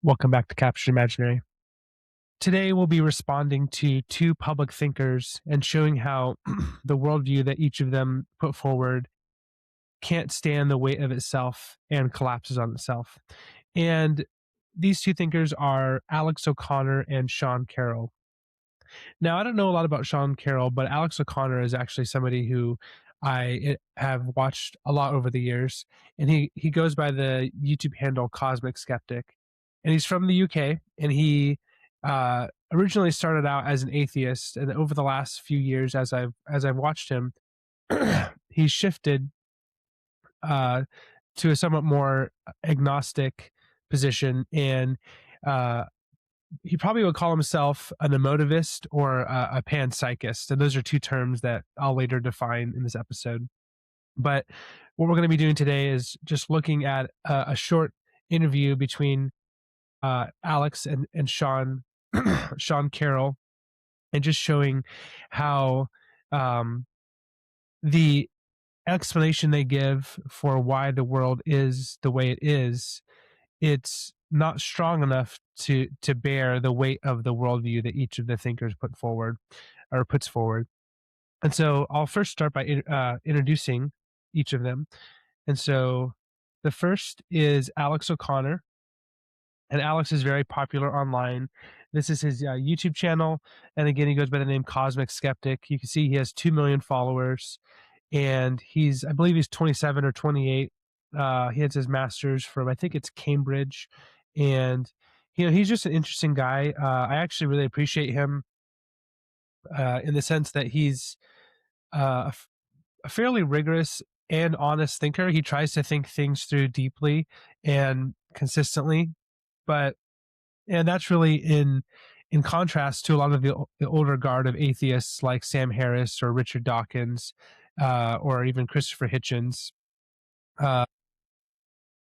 Welcome back to Captured Imaginary. Today we'll be responding to two public thinkers and showing how the worldview that each of them put forward can't stand the weight of itself and collapses on itself. And these two thinkers are Alex O'Connor and Sean Carroll. Now, I don't know a lot about Sean Carroll, but Alex O'Connor is actually somebody who I have watched a lot over the years, and he goes by the YouTube handle Cosmic Skeptic, and he's from the UK, and he originally started out as an atheist, and over the last few years, as I've watched him, he's shifted uh, to a somewhat more agnostic position, and uh, he probably would call himself an emotivist or a panpsychist. And those are two terms that I'll later define in this episode. But what we're going to be doing today is just looking at a short interview between Alex and Sean, Sean Carroll, and just showing how the explanation they give for why the world is the way it is, it's not strong enough to bear the weight of the worldview that each of the thinkers puts forward. And so I'll first start by introducing each of them. And so the first is Alex O'Connor, and Alex is very popular online. This is his YouTube channel, and again, he goes by the name Cosmic Skeptic. You can see he has 2 million followers, and I believe he's 27 or 28. He has his master's from, I think it's Cambridge, and he's just an interesting guy. I actually really appreciate him in the sense that he's a fairly rigorous and honest thinker. He tries to think things through deeply and consistently, but and that's really in contrast to a lot of the older guard of atheists like Sam Harris or Richard Dawkins, or even Christopher Hitchens. Uh,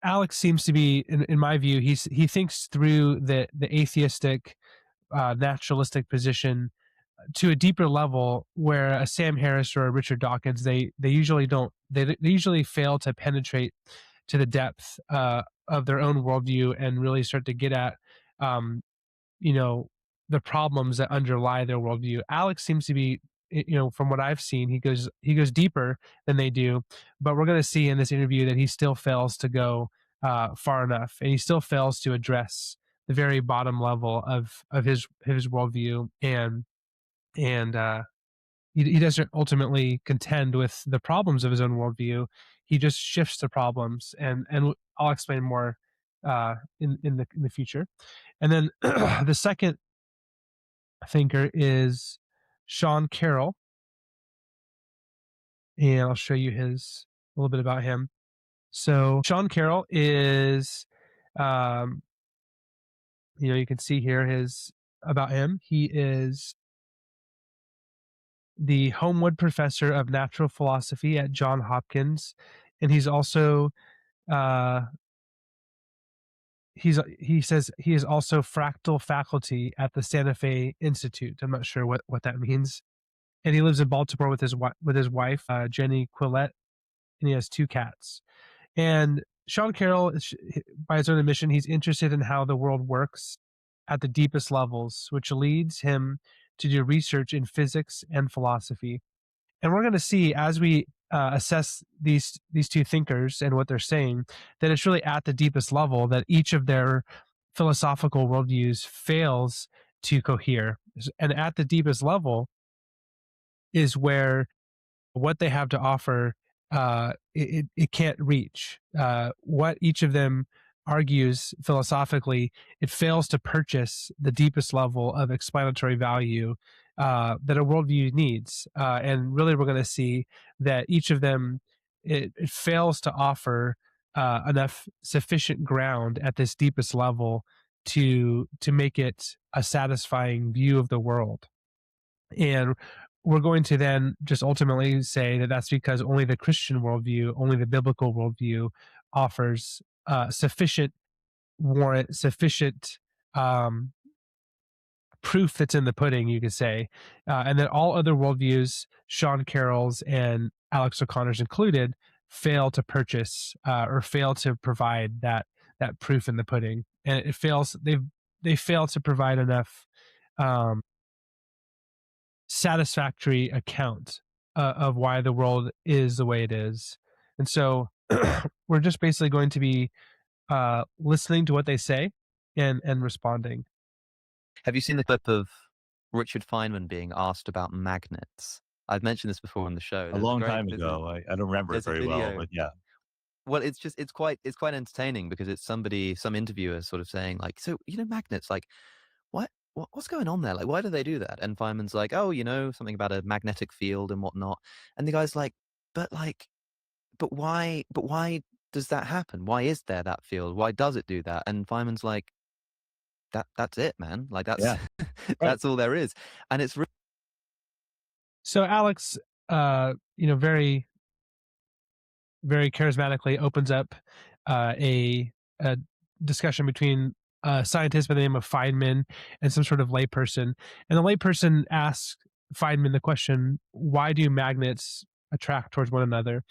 Alex seems to be, in my view, he thinks through the atheistic, naturalistic position to a deeper level, where a Sam Harris or a Richard Dawkins, they usually don't, they usually fail to penetrate to the depth of their own worldview and really start to get at um, you know the problems that underlie their worldview. Alex seems to be, from what I've seen, he goes deeper than they do, but we're going to see in this interview that he still fails to go far enough, and he still fails to address the very bottom level of his worldview, and he doesn't ultimately contend with the problems of his own worldview. He just shifts the problems, and I'll explain more in the future. And then the second thinker is Sean Carroll, and I'll show you a little bit about him. So Sean Carroll is, um, you can see here about him. He is the Homewood Professor of Natural Philosophy at Johns Hopkins, and he's also he says he is also fractal faculty at the Santa Fe Institute. I'm not sure what that means. And he lives in Baltimore with his wife, Jenny Quillette, and he has 2 cats. And Sean Carroll, by his own admission, he's interested in how the world works at the deepest levels, which leads him to do research in physics and philosophy. And we're going to see, as we assess these two thinkers and what they're saying, that it's really at the deepest level that each of their philosophical worldviews fails to cohere. And at the deepest level is where what they have to offer, it can't reach. What each of them argues philosophically, it fails to purchase the deepest level of explanatory value that a worldview needs. And really, we're going to see that each of them, it fails to offer enough sufficient ground at this deepest level to make it a satisfying view of the world. And we're going to then just ultimately say that that's because only the Christian worldview, only the biblical worldview offers sufficient warrant, sufficient proof that's in the pudding, you could say, and that all other worldviews, Sean Carroll's and Alex O'Connor's included, fail to purchase or fail to provide that proof in the pudding. and it fails. They fail to provide enough um, satisfactory account of why the world is the way it is. And so we're just basically going to be listening to what they say and responding. Have you seen the clip of Richard Feynman being asked about magnets? I've mentioned this before on the show. A long time ago. I don't remember it There's a very well, video. but yeah. Well, it's quite entertaining because it's some interviewer sort of saying like, so magnets, like what's going on there? Like, why do they do that? And Feynman's like, oh, something about a magnetic field and whatnot. And the guy's but like, but why does that happen? Why is there that field? Why does it do that? And Feynman's like, that's it, man. Like that's Yeah. Right. that's all there is. And it's So Alex, very very charismatically opens up a discussion between a scientist by the name of Feynman and some sort of layperson. And the layperson asks Feynman the question, why do magnets attract towards one another?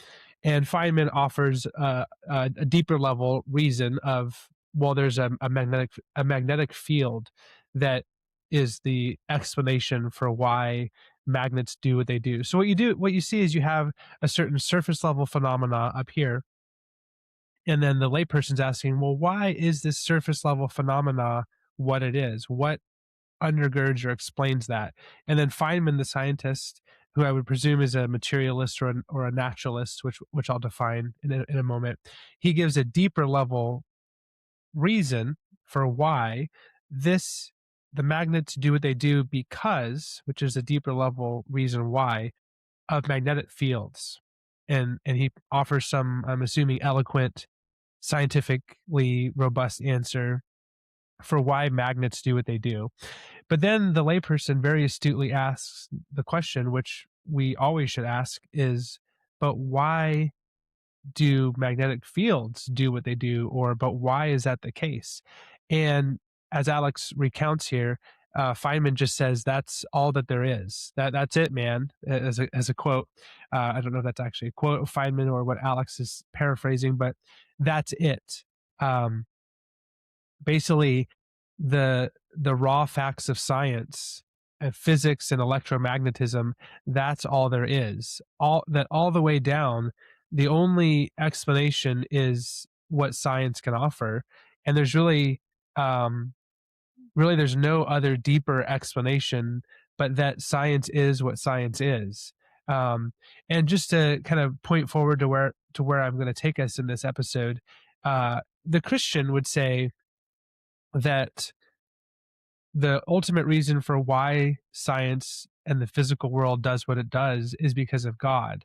And Feynman offers a deeper level reason of, well, there's a magnetic field that is the explanation for why magnets do what they do. So what you see is you have a certain surface level phenomena up here, and then the layperson's asking, well, why is this surface level phenomena what it is? What undergirds or explains that? And then Feynman, the scientist, who I would presume is a materialist or a naturalist, which I'll define in a moment, he gives a deeper level reason for why this the magnets do what they do because, which is a deeper level reason why, of magnetic fields. And he offers some, I'm assuming, eloquent, scientifically robust answer for why magnets do what they do. But then the layperson very astutely asks the question, which we always should ask, is, but why do magnetic fields do what they do? Or, but why is that the case? And as Alex recounts here, Feynman just says, "That's all that there is. That's it, man." As a quote, I don't know if that's actually a quote of Feynman or what Alex is paraphrasing, but that's it. Um, Basically, the raw facts of science and physics and electromagnetism, that's all there is. All the way down, the only explanation is what science can offer, and um, there's no other deeper explanation but that science is what science is. Um, and just to kind of point forward to where I'm going to take us in this episode, the Christian would say that the ultimate reason for why science and the physical world does what it does is because of God.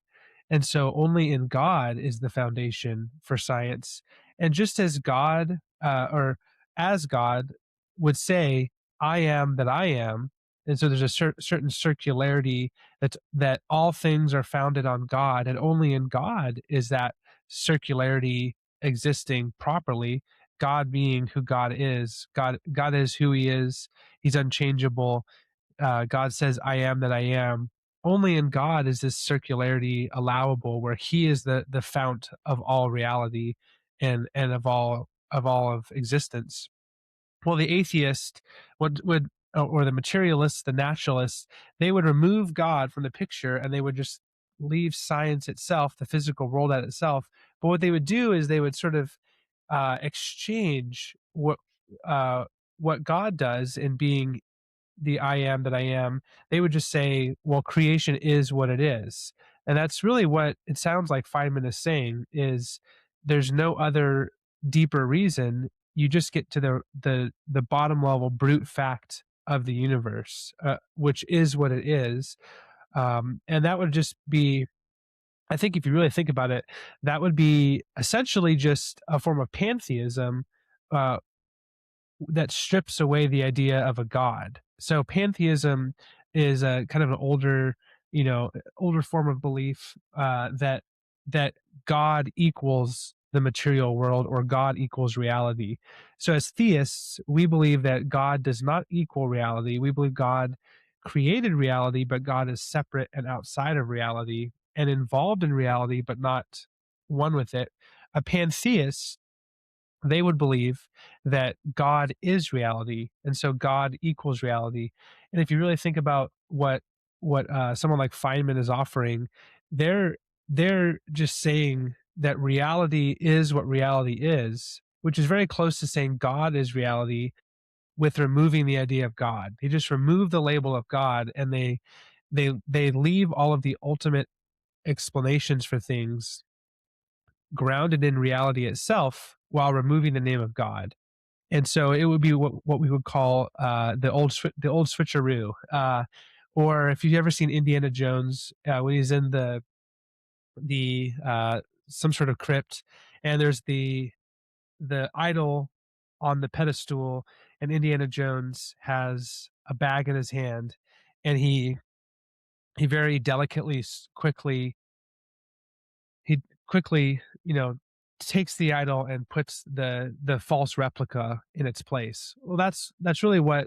And so only in God is the foundation for science. And just as God, or as God would say, I am that I am. And so there's a certain circularity that all things are founded on God, and only in God is that circularity existing properly. God being who God is. God is who he is. He's unchangeable. God says, I am that I am. Only in God is this circularity allowable, where he is the fount of all reality and of all of existence. Well, the atheist would or the materialist, the naturalist, they would remove God from the picture and they would just leave science itself, the physical world at itself. But what they would do is they would sort of exchange what God does in being the I am that I am. They would just say, well, creation is what it is. And that's really what it sounds like Feynman is saying, is there's no other deeper reason. You just get to the bottom level brute fact of the universe, which is what it is. And that would just be, I think if you really think about it, that would be essentially just a form of pantheism, uh, that strips away the idea of a god. So pantheism is a kind of an older form of belief, that God equals the material world, or God equals reality. So as theists, we believe that God does not equal reality. We believe God created reality, but God is separate and outside of reality and involved in reality, but not one with it. A pantheist they would believe that God is reality, and so God equals reality. And if you really think about what someone like Feynman is offering, they're they're just saying that reality is what reality is, which is very close to saying God is reality with removing the idea of God. They just remove the label of God, and they leave all of the ultimate explanations for things grounded in reality itself while removing the name of God. And so it would be what we would call the old switcheroo. Or if you've ever seen Indiana Jones, when he's in the some sort of crypt, and there's the idol on the pedestal, and Indiana Jones has a bag in his hand, and he very delicately, he quickly, takes the idol and puts the false replica in its place. Well, that's really what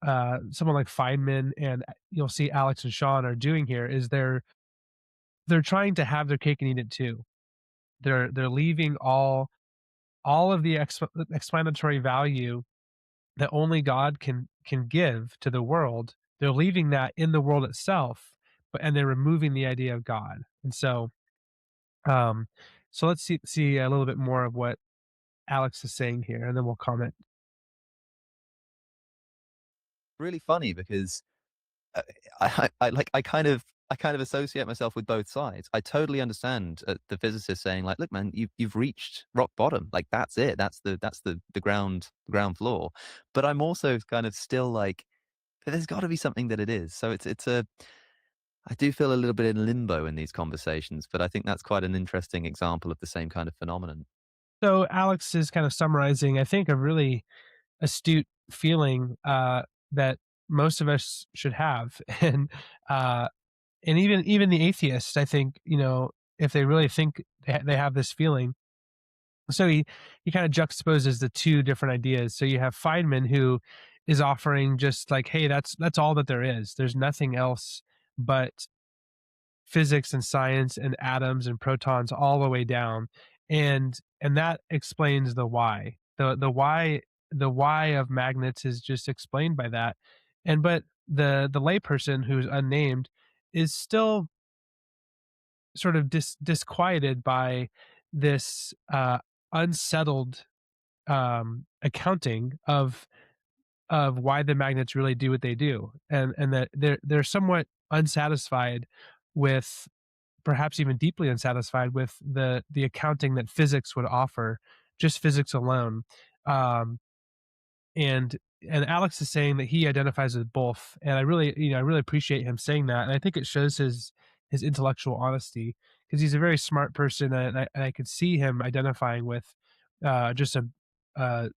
someone like Feynman and you'll see Alex and Sean are doing here is they're trying to have their cake and eat it too. They're leaving all of the explanatory value that only God can give to the world. They're leaving that in the world itself, and they're removing the idea of God. And um, so let's see a little bit more of what Alex is saying here, and then we'll comment. Really funny because uh, I kind of associate myself with both sides. I totally understand the physicist saying like, "Look, man, you've reached rock bottom. Like that's it. That's the ground floor." But I'm also kind of still like, there's got to be something that it is. So it's a I do feel a little bit in limbo in these conversations, but I think that's quite an interesting example of the same kind of phenomenon. So Alex is kind of summarizing, I think, a really astute feeling that most of us should have, uh, and even the atheists, I think, if they really think they have this feeling. So he kind of juxtaposes the two different ideas. So you have Feynman, who is offering just like, hey, that's all that there is. There's nothing else but physics and science and atoms and protons all the way down, and that explains the why. The why of magnets is just explained by that. And but the layperson who's unnamed is still sort of disquieted by this unsettled accounting of why the magnets really do what they do, and that they're somewhat unsatisfied with, perhaps even deeply unsatisfied with, the accounting that physics would offer, just physics alone. Um, and and Alex is saying that he identifies with both, and I really appreciate him saying that, and I think it shows his intellectual honesty, because he's a very smart person, and I could see him identifying with just a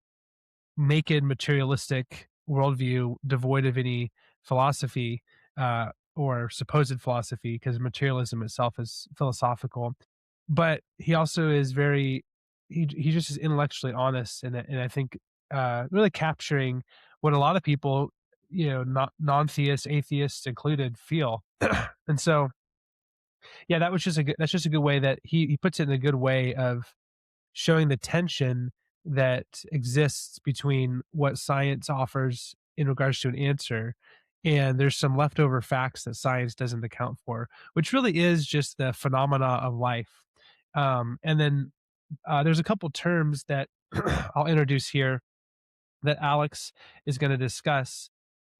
naked materialistic worldview devoid of any philosophy, or supposed philosophy, because materialism itself is philosophical. But he also is very, he just is intellectually honest, and I think really capturing what a lot of people, not non-theists, atheists included, feel. And so, yeah, that's just a good way that he puts it in a good way of showing the tension that exists between what science offers in regards to an answer, and there's some leftover facts that science doesn't account for, which really is just the phenomena of life. And then there's a couple terms that I'll introduce here that Alex is going to discuss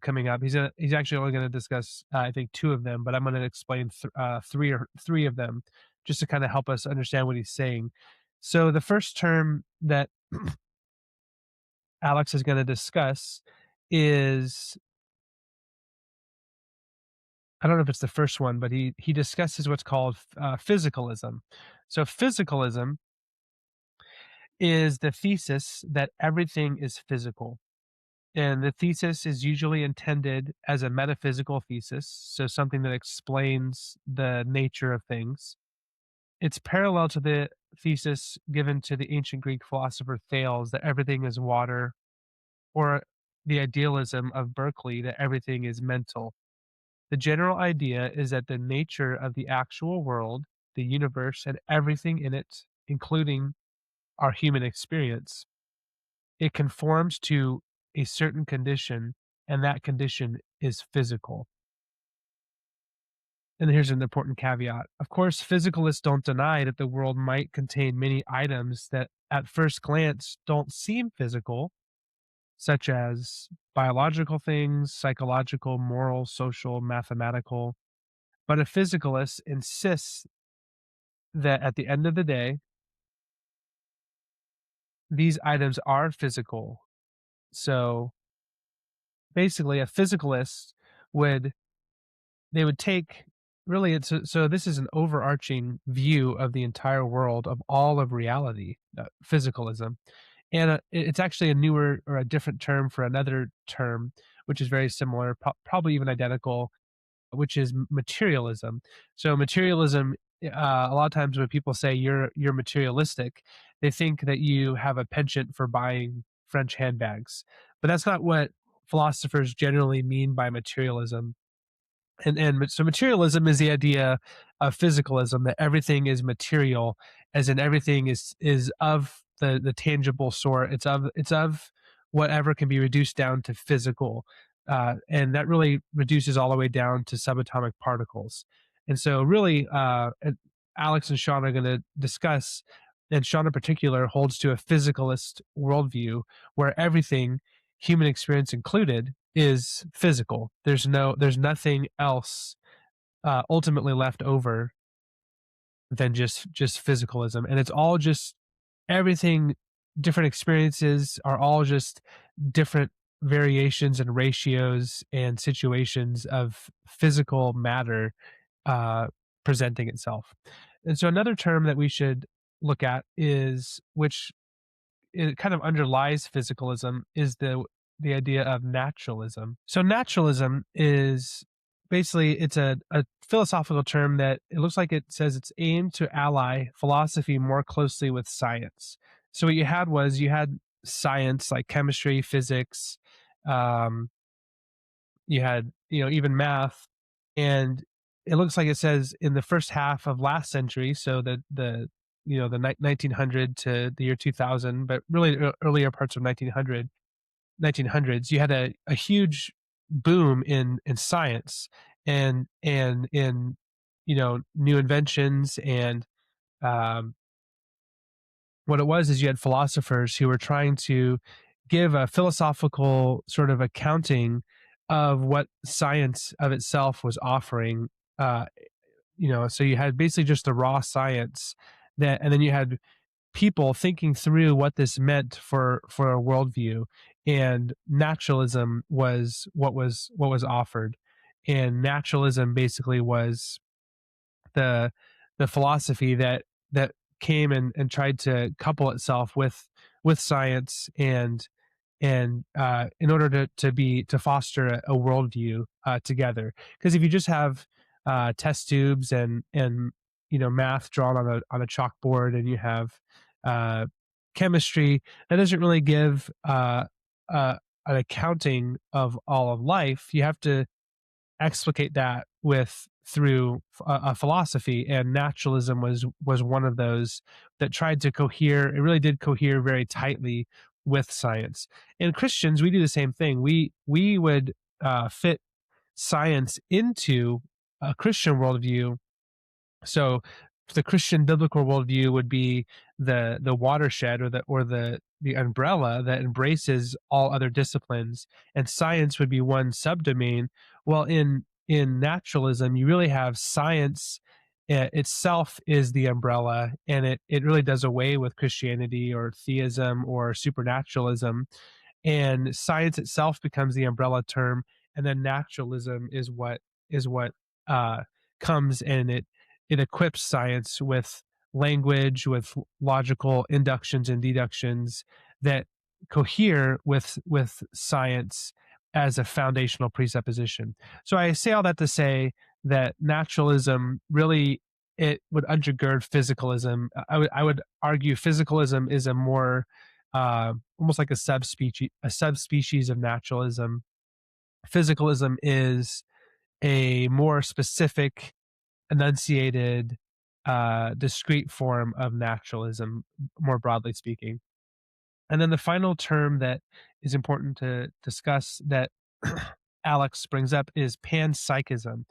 coming up. He's actually only going to discuss I think two of them, but I'm going to explain three of them just to kind of help us understand what he's saying. So the first term that Alex is going to discuss is, I don't know if it's the first one, but he discusses what's called physicalism. So physicalism is the thesis that everything is physical. And the thesis is usually intended as a metaphysical thesis, so something that explains the nature of things. It's parallel to the thesis given to the ancient Greek philosopher Thales that everything is water, or the idealism of Berkeley that everything is mental. The general idea is that the nature of the actual world, the universe, and everything in it, including our human experience, it conforms to a certain condition, and that condition is physical. And here's an important caveat. Of course, physicalists don't deny that the world might contain many items that at first glance don't seem physical, such as biological things, psychological, moral, social, mathematical. But a physicalist insists that at the end of the day, these items are physical. So basically, a physicalist would they would take really so this is an overarching view of the entire world of all of reality, physicalism. And it's actually a newer or a different term for another term which is very similar, probably even identical, which is materialism. So materialism, a lot of times when people say you're materialistic, they think that you have a penchant for buying French handbags, but that's not what philosophers generally mean by materialism. And so materialism is the idea of physicalism, that everything is material, as in everything is of the tangible sort. It's of whatever can be reduced down to physical, and that really reduces all the way down to subatomic particles. And so really, Alex and Sean are going to discuss, and Sean in particular holds to a physicalist worldview where everything, human experience included, is physical. There's nothing else ultimately left over than just physicalism, and it's all just everything. Different experiences are all just different variations and ratios and situations of physical matter uh, presenting itself. And so another term that we should look at is, which it kind of underlies physicalism, is the idea of naturalism. So naturalism is basically, it's a philosophical term that it looks like it says it's aimed to ally philosophy more closely with science. So what you had science like chemistry, physics, um, you had, even math, and it looks like it says in the first half of last century, so the 1900 to the year 2000, but really earlier parts of 1900s, you had a huge boom in science and in new inventions. And um, what it was is you had philosophers who were trying to give a philosophical sort of accounting of what science of itself was offering. uh, so you had basically just the raw science, and then you had people thinking through what this meant for a worldview. And naturalism was what was offered. And naturalism basically was the philosophy that came and tried to couple itself with science, and in order to foster a worldview together. Because if you just have test tubes and math drawn on a chalkboard, and you have uh, chemistry, that doesn't really give an accounting of all of life. You have to explicate that through a philosophy, and naturalism was one of those that tried to cohere. It really did cohere very tightly with science. And Christians, we do the same thing. We would fit science into a Christian worldview. So the Christian biblical worldview would be the watershed, or the umbrella that embraces all other disciplines, and science would be one subdomain. Well, in naturalism, you really have science itself is the umbrella, and it really does away with Christianity or theism or supernaturalism, and science itself becomes the umbrella term, and then naturalism is what uh, comes, and it equips science with language, with logical inductions and deductions that cohere with science as a foundational presupposition. So I say all that to say that naturalism really, it would undergird physicalism. I would argue physicalism is a more almost like a subspecies of naturalism. Physicalism is a more specific, enunciated discrete form of naturalism, more broadly speaking. And then the final term that is important to discuss that Alex brings up is panpsychism.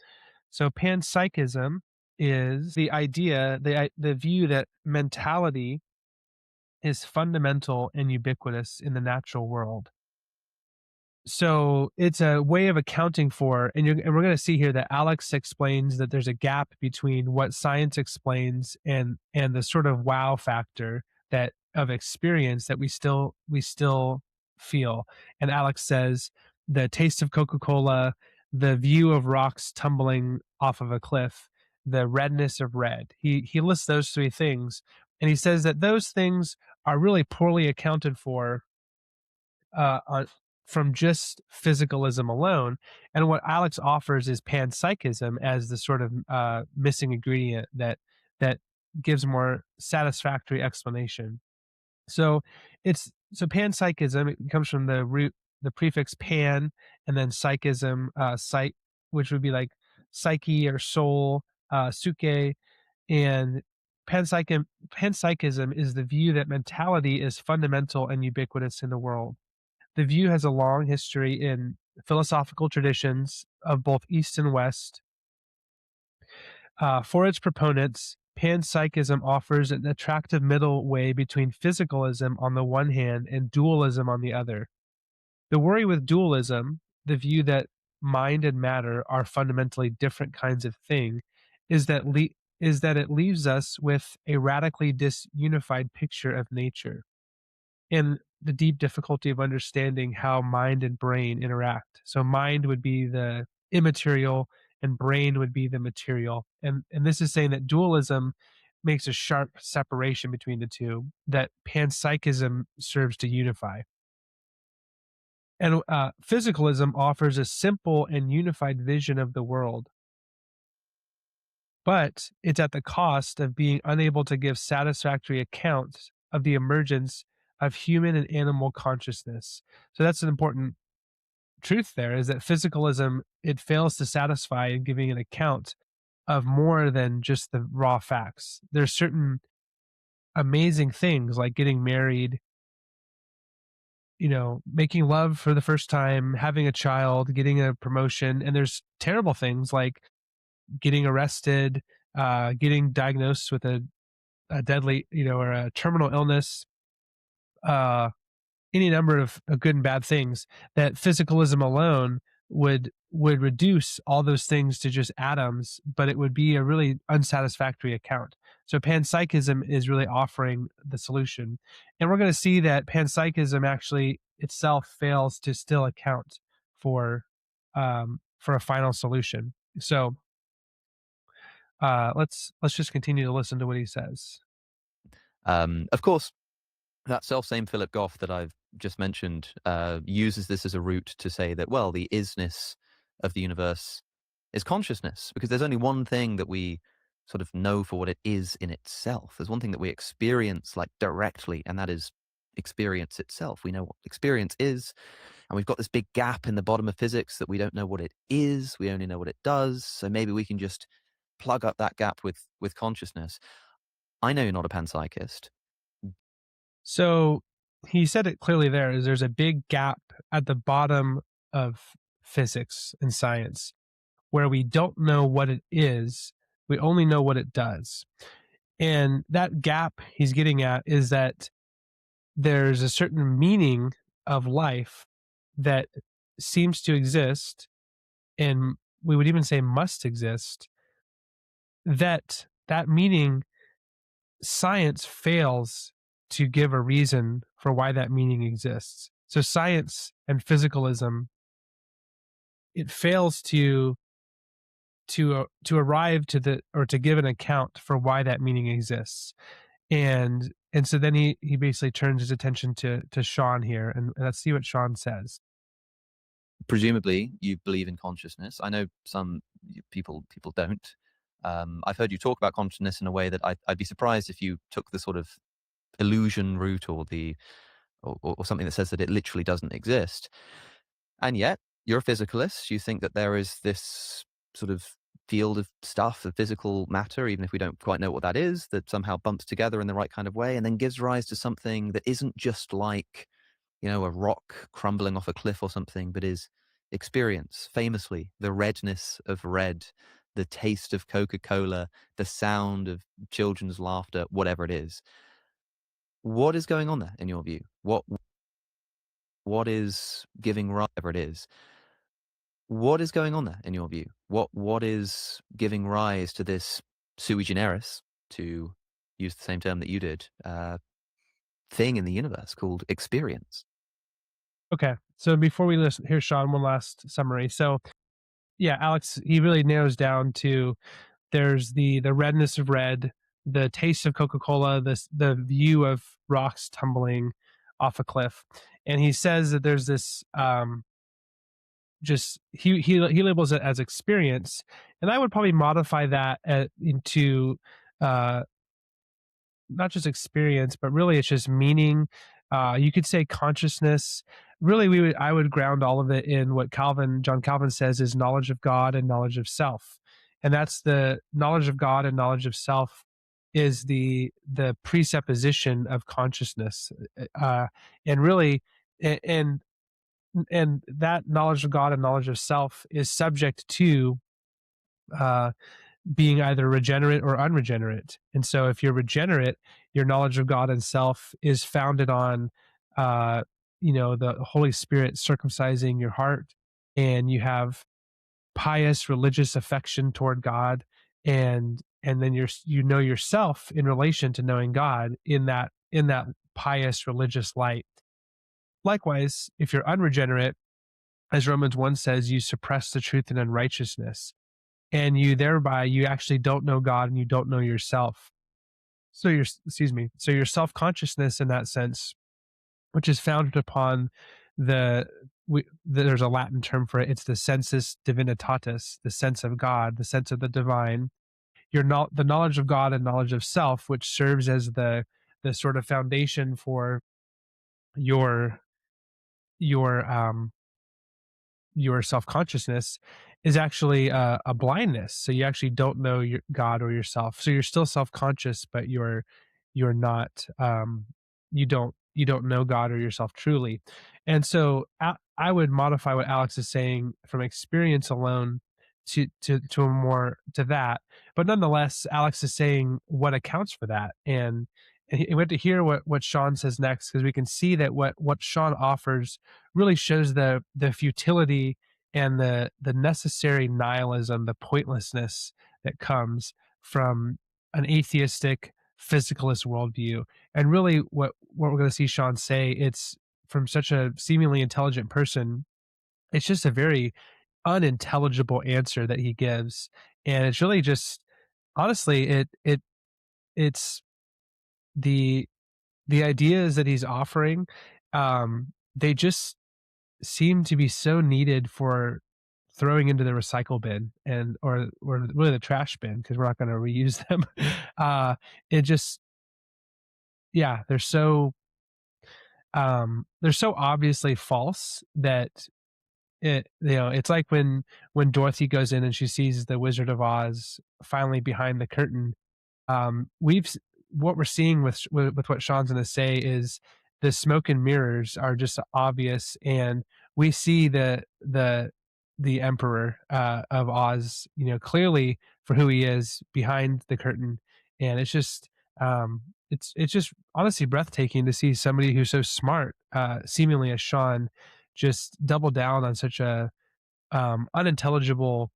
So panpsychism is the idea, the view that mentality is fundamental and ubiquitous in the natural world. So it's a way of accounting for, and we're going to see here that Alex explains that there's a gap between what science explains and the sort of wow factor that of experience that we still feel. And Alex says the taste of Coca-Cola, the view of rocks tumbling off of a cliff, the redness of red. He lists those three things, and he says that those things are really poorly accounted for on from just physicalism alone. And what Alex offers is panpsychism as the sort of missing ingredient that gives more satisfactory explanation. So panpsychism. It comes from the prefix pan, and then psychism, psych, which would be like psyche or soul, suke, and panpsychism is the view that mentality is fundamental and ubiquitous in the world. The view has a long history in philosophical traditions of both East and West. For its proponents, panpsychism offers an attractive middle way between physicalism on the one hand and dualism on the other. The worry with dualism, the view that mind and matter are fundamentally different kinds of thing, is that it leaves us with a radically disunified picture of nature and the deep difficulty of understanding how mind and brain interact. So mind would be the immaterial and brain would be the material. And this is saying that dualism makes a sharp separation between the two that panpsychism serves to unify. And physicalism offers a simple and unified vision of the world, but it's at the cost of being unable to give satisfactory accounts of the emergence of human and animal consciousness. So that's an important truth there, is that physicalism, it fails to satisfy in giving an account of more than just the raw facts. There's certain amazing things like getting married, making love for the first time, having a child, getting a promotion, and there's terrible things like getting arrested, getting diagnosed with a deadly, or a terminal illness, uh, any number of good and bad things that physicalism alone would reduce all those things to just atoms, but it would be a really unsatisfactory account. So panpsychism is really offering the solution. And we're going to see that panpsychism actually itself fails to still account for for a final solution. So let's just continue to listen to what he says. Of course, that self-same Philip Goff that I've just mentioned uses this as a route to say that, well, the isness of the universe is consciousness, because there's only one thing that we sort of know for what it is in itself. There's one thing that we experience like directly, and that is experience itself. We know what experience is, and we've got this big gap in the bottom of physics that we don't know what it is. We only know what it does. So maybe we can just plug up that gap with consciousness. I know you're not a panpsychist. So he said it clearly there, is there's a big gap at the bottom of physics and science where we don't know what it is. We only know what it does. And that gap he's getting at is that there's a certain meaning of life that seems to exist, and we would even say must exist, that meaning science fails to give a reason for why that meaning exists. So science and physicalism, it fails to arrive to the, or to give an account for why that meaning exists. And so then he basically turns his attention to Sean here, and let's see what Sean says. Presumably you believe in consciousness. I know some people don't. I've heard you talk about consciousness in a way that I'd be surprised if you took the sort of illusion route, or or something that says that it literally doesn't exist. And yet you're a physicalist. You think that there is this sort of field of stuff, of physical matter, even if we don't quite know what that is, that somehow bumps together in the right kind of way and then gives rise to something that isn't just like, a rock crumbling off a cliff or something, but is experience, famously, the redness of red, the taste of Coca-Cola, the sound of children's laughter, whatever it is. What is going on there in your view? What is giving rise, whatever it is? What is going on there in your view? What is giving rise to this sui generis, to use the same term that you did, thing in the universe called experience? Okay. So before we listen, here's Sean, one last summary. So yeah, Alex, he really narrows down to there's the redness of red, the taste of Coca-Cola, the view of rocks tumbling off a cliff. And he says that there's this just he labels it as experience. And I would probably modify that into uh not just experience, but really it's just meaning. You could say consciousness. Really, I would ground all of it in what John Calvin says is knowledge of God and knowledge of self, and that's the knowledge of God and knowledge of self is the presupposition of consciousness, and really, and and that knowledge of God and knowledge of self is subject to uh, being either regenerate or unregenerate. And so if you're regenerate, your knowledge of God and self is founded on the Holy Spirit circumcising your heart, and you have pious religious affection toward God, and then you know yourself in relation to knowing God in that pious religious light. Likewise, if you're unregenerate, as Romans 1 says, you suppress the truth in unrighteousness, and you actually don't know God and you don't know yourself. So your self-consciousness in that sense, which is founded upon there's a Latin term for it. It's the sensus divinitatis, the sense of God, the sense of the divine. The knowledge of God and knowledge of self, which serves as the sort of foundation for your your your self-consciousness, is actually a blindness. So you actually don't know your God or yourself. So you're still self-conscious, but you're not you don't know God or yourself truly. And so I would modify what Alex is saying from experience alone to a more to that. But nonetheless, Alex is saying what accounts for that. And we have to hear what Sean says next, because we can see that what Sean offers really shows the futility and the necessary nihilism, the pointlessness that comes from an atheistic physicalist worldview. And really what we're going to see Sean say, it's from such a seemingly intelligent person, it's just a very unintelligible answer that he gives. And it's really just, honestly, it's the the ideas that he's offering, they just seem to be so needed for throwing into the recycle bin, and or really the trash bin, because we're not going to reuse them. It just, yeah, they're so obviously false that it's like when Dorothy goes in and she sees the Wizard of Oz finally behind the curtain. We've What we're seeing with what Sean's going to say is the smoke and mirrors are just obvious, and we see the Emperor of Oz, clearly for who he is behind the curtain. And it's just it's just honestly breathtaking to see somebody who's so smart, seemingly as Sean, just double down on such a unintelligible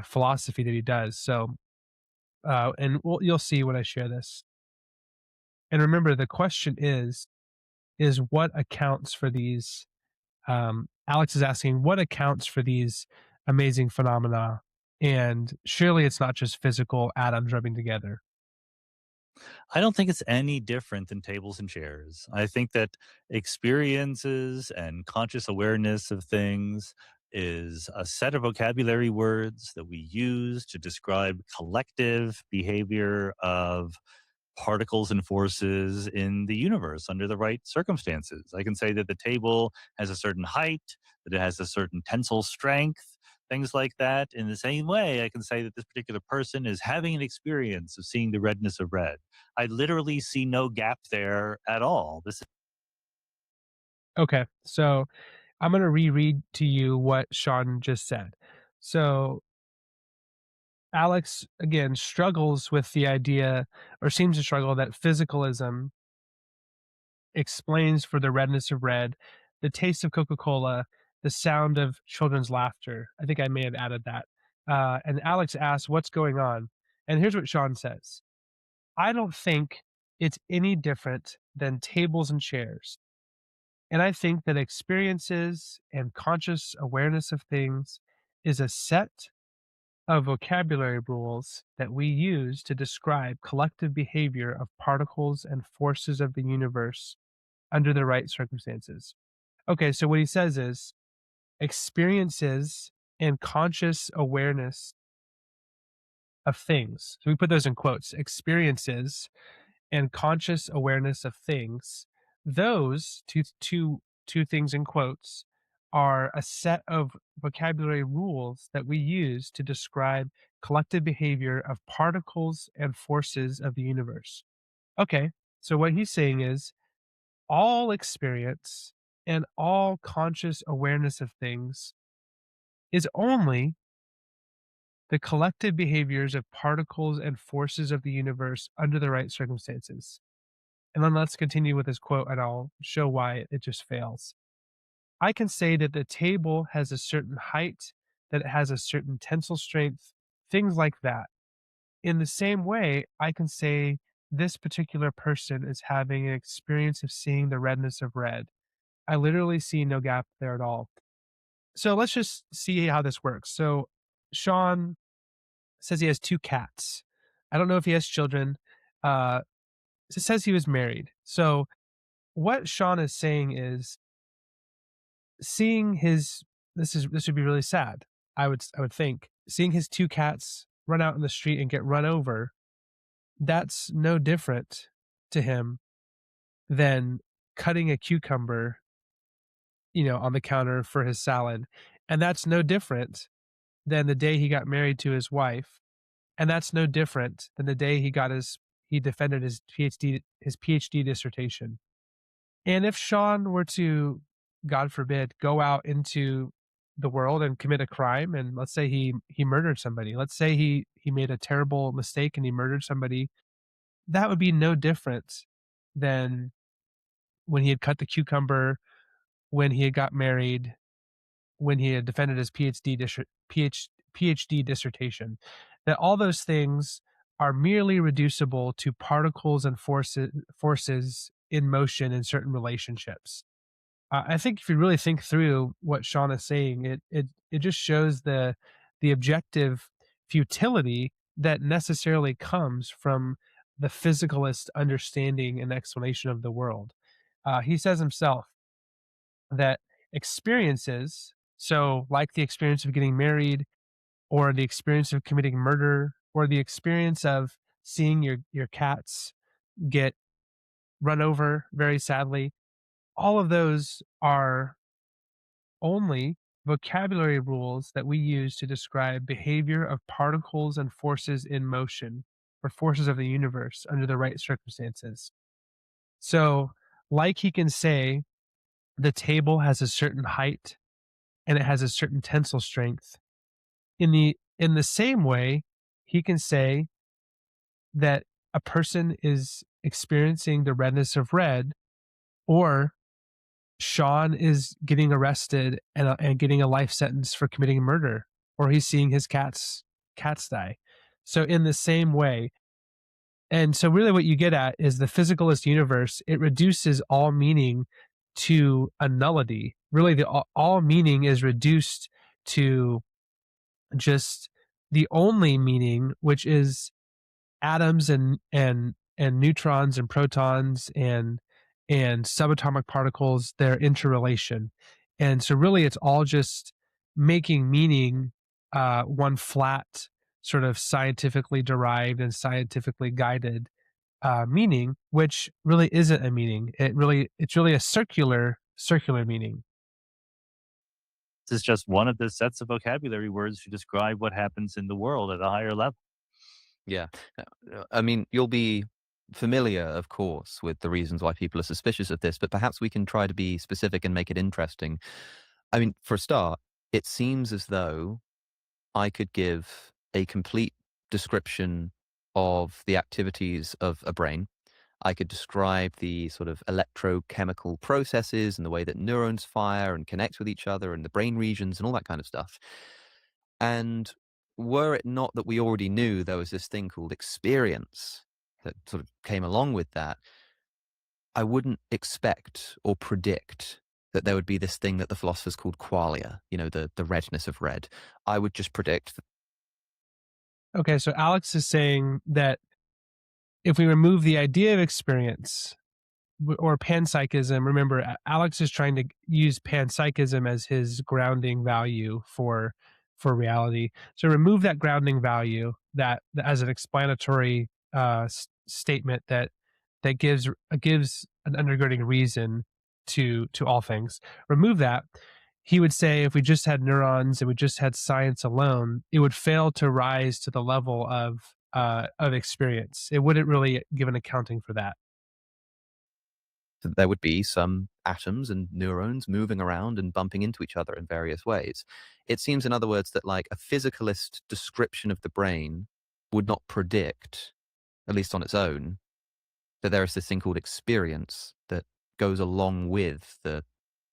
philosophy that he does. So and you'll see when I share this. And remember, the question is what accounts for these? Alex is asking what accounts for these amazing phenomena, and surely it's not just physical atoms rubbing together. I don't think it's any different than tables and chairs. I think that experiences and conscious awareness of things is a set of vocabulary words that we use to describe collective behavior of particles and forces in the universe under the right circumstances. I can say that the table has a certain height, that it has a certain tensile strength, things like that. In the same way, I can say that this particular person is having an experience of seeing the redness of red. I literally see no gap there at all. This Okay, so I'm going to reread to you what Sean just said. So Alex, again, struggles with the idea, or seems to struggle, that physicalism explains for the redness of red, the taste of Coca Cola, the sound of children's laughter. I think I may have added that. And Alex asks, "What's going on?" And here's what Sean says: "I don't think it's any different than tables and chairs. And I think that experiences and conscious awareness of things is a set of vocabulary rules that we use to describe collective behavior of particles and forces of the universe under the right circumstances." Okay, so what he says is experiences and conscious awareness of things. So we put those in quotes: experiences and conscious awareness of things. Those two things in quotes are a set of vocabulary rules that we use to describe collective behavior of particles and forces of the universe. Okay, so what he's saying is all experience and all conscious awareness of things is only the collective behaviors of particles and forces of the universe under the right circumstances. And then let's continue with this quote and I'll show why it just fails. "I can say that the table has a certain height, that it has a certain tensile strength, things like that. In the same way, I can say this particular person is having an experience of seeing the redness of red. I literally see no gap there at all." So let's just see how this works. So Sean says he has two cats. I don't know if he has children. Uh, it says he was married. So what Sean is saying is seeing his this would be really sad. I would think seeing his two cats run out in the street and get run over, that's no different to him than cutting a cucumber, on the counter for his salad. And that's no different than the day he got married to his wife. And that's no different than the day he defended his PhD dissertation. And if Sean were to, God forbid, go out into the world and commit a crime, and let's say he murdered somebody, let's say he made a terrible mistake and he murdered somebody, that would be no different than when he had cut the cucumber, when he had got married, when he had defended his PhD dissertation. That all those things are merely reducible to particles and forces in motion in certain relationships. I think if you really think through what Sean is saying, it just shows the objective futility that necessarily comes from the physicalist understanding and explanation of the world. He says himself that experiences, so like the experience of getting married, or the experience of committing murder, or the experience of seeing your cats get run over very sadly, all of those are only vocabulary rules that we use to describe behavior of particles and forces in motion, or forces of the universe under the right circumstances. So, like he can say the table has a certain height and it has a certain tensile strength, in the same way, he can say that a person is experiencing the redness of red, or Sean is getting arrested and getting a life sentence for committing murder, or he's seeing his cats die. So in the same way, and so really what you get at is the physicalist universe. It reduces all meaning to a nullity. Really, the all meaning is reduced to just the only meaning, which is atoms and neutrons and protons and subatomic particles, their interrelation. And so really it's all just making meaning one flat, sort of scientifically derived and scientifically guided meaning, which really isn't a meaning. It's really a circular meaning. is just one of the sets of vocabulary words to describe what happens in the world at a higher level. Yeah. I mean, you'll be familiar, of course, with the reasons why people are suspicious of this, but perhaps we can try to be specific and make it interesting. I mean, for a start, it seems as though I could give a complete description of the activities of a brain. I could describe the sort of electrochemical processes and the way that neurons fire and connect with each other and the brain regions and all that kind of stuff. And were it not that we already knew there was this thing called experience that sort of came along with that, I wouldn't expect or predict that there would be this thing that the philosophers called qualia, the redness of red. I would just predict. Okay, so Alex is saying that if we remove the idea of experience or panpsychism, remember, Alex is trying to use panpsychism as his grounding value for reality. So remove that grounding value that as an explanatory statement that gives an undergirding reason to all things. Remove that. He would say if we just had neurons and we just had science alone, it would fail to rise to the level of experience. It wouldn't really give an accounting for that. That there would be some atoms and neurons moving around and bumping into each other in various ways. It seems, in other words, that like a physicalist description of the brain would not predict, at least on its own, that there is this thing called experience that goes along with the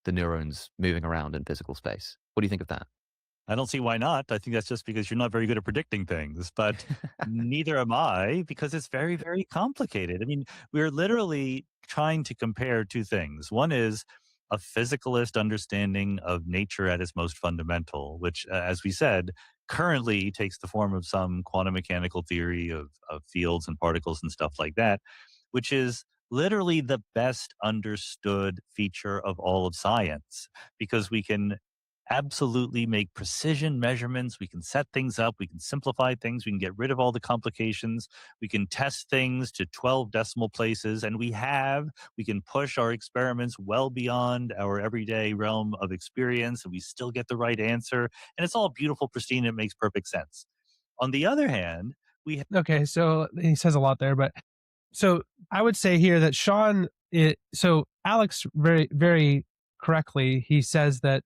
neurons moving around in physical space. What do you think of that? I don't see why not. I think that's just because you're not very good at predicting things, but neither am I because it's very, very complicated. I mean, we're literally trying to compare two things. One is a physicalist understanding of nature at its most fundamental, which, as we said, currently takes the form of some quantum mechanical theory of fields and particles and stuff like that, which is literally the best understood feature of all of science because we can absolutely make precision measurements. We can set things up. We can simplify things. We can get rid of all the complications. We can test things to 12 decimal places. And we can push our experiments well beyond our everyday realm of experience and we still get the right answer. And it's all beautiful, pristine. And it makes perfect sense. On the other hand, Okay, so he says a lot there, but so I would say here that so Alex very, very correctly, he says that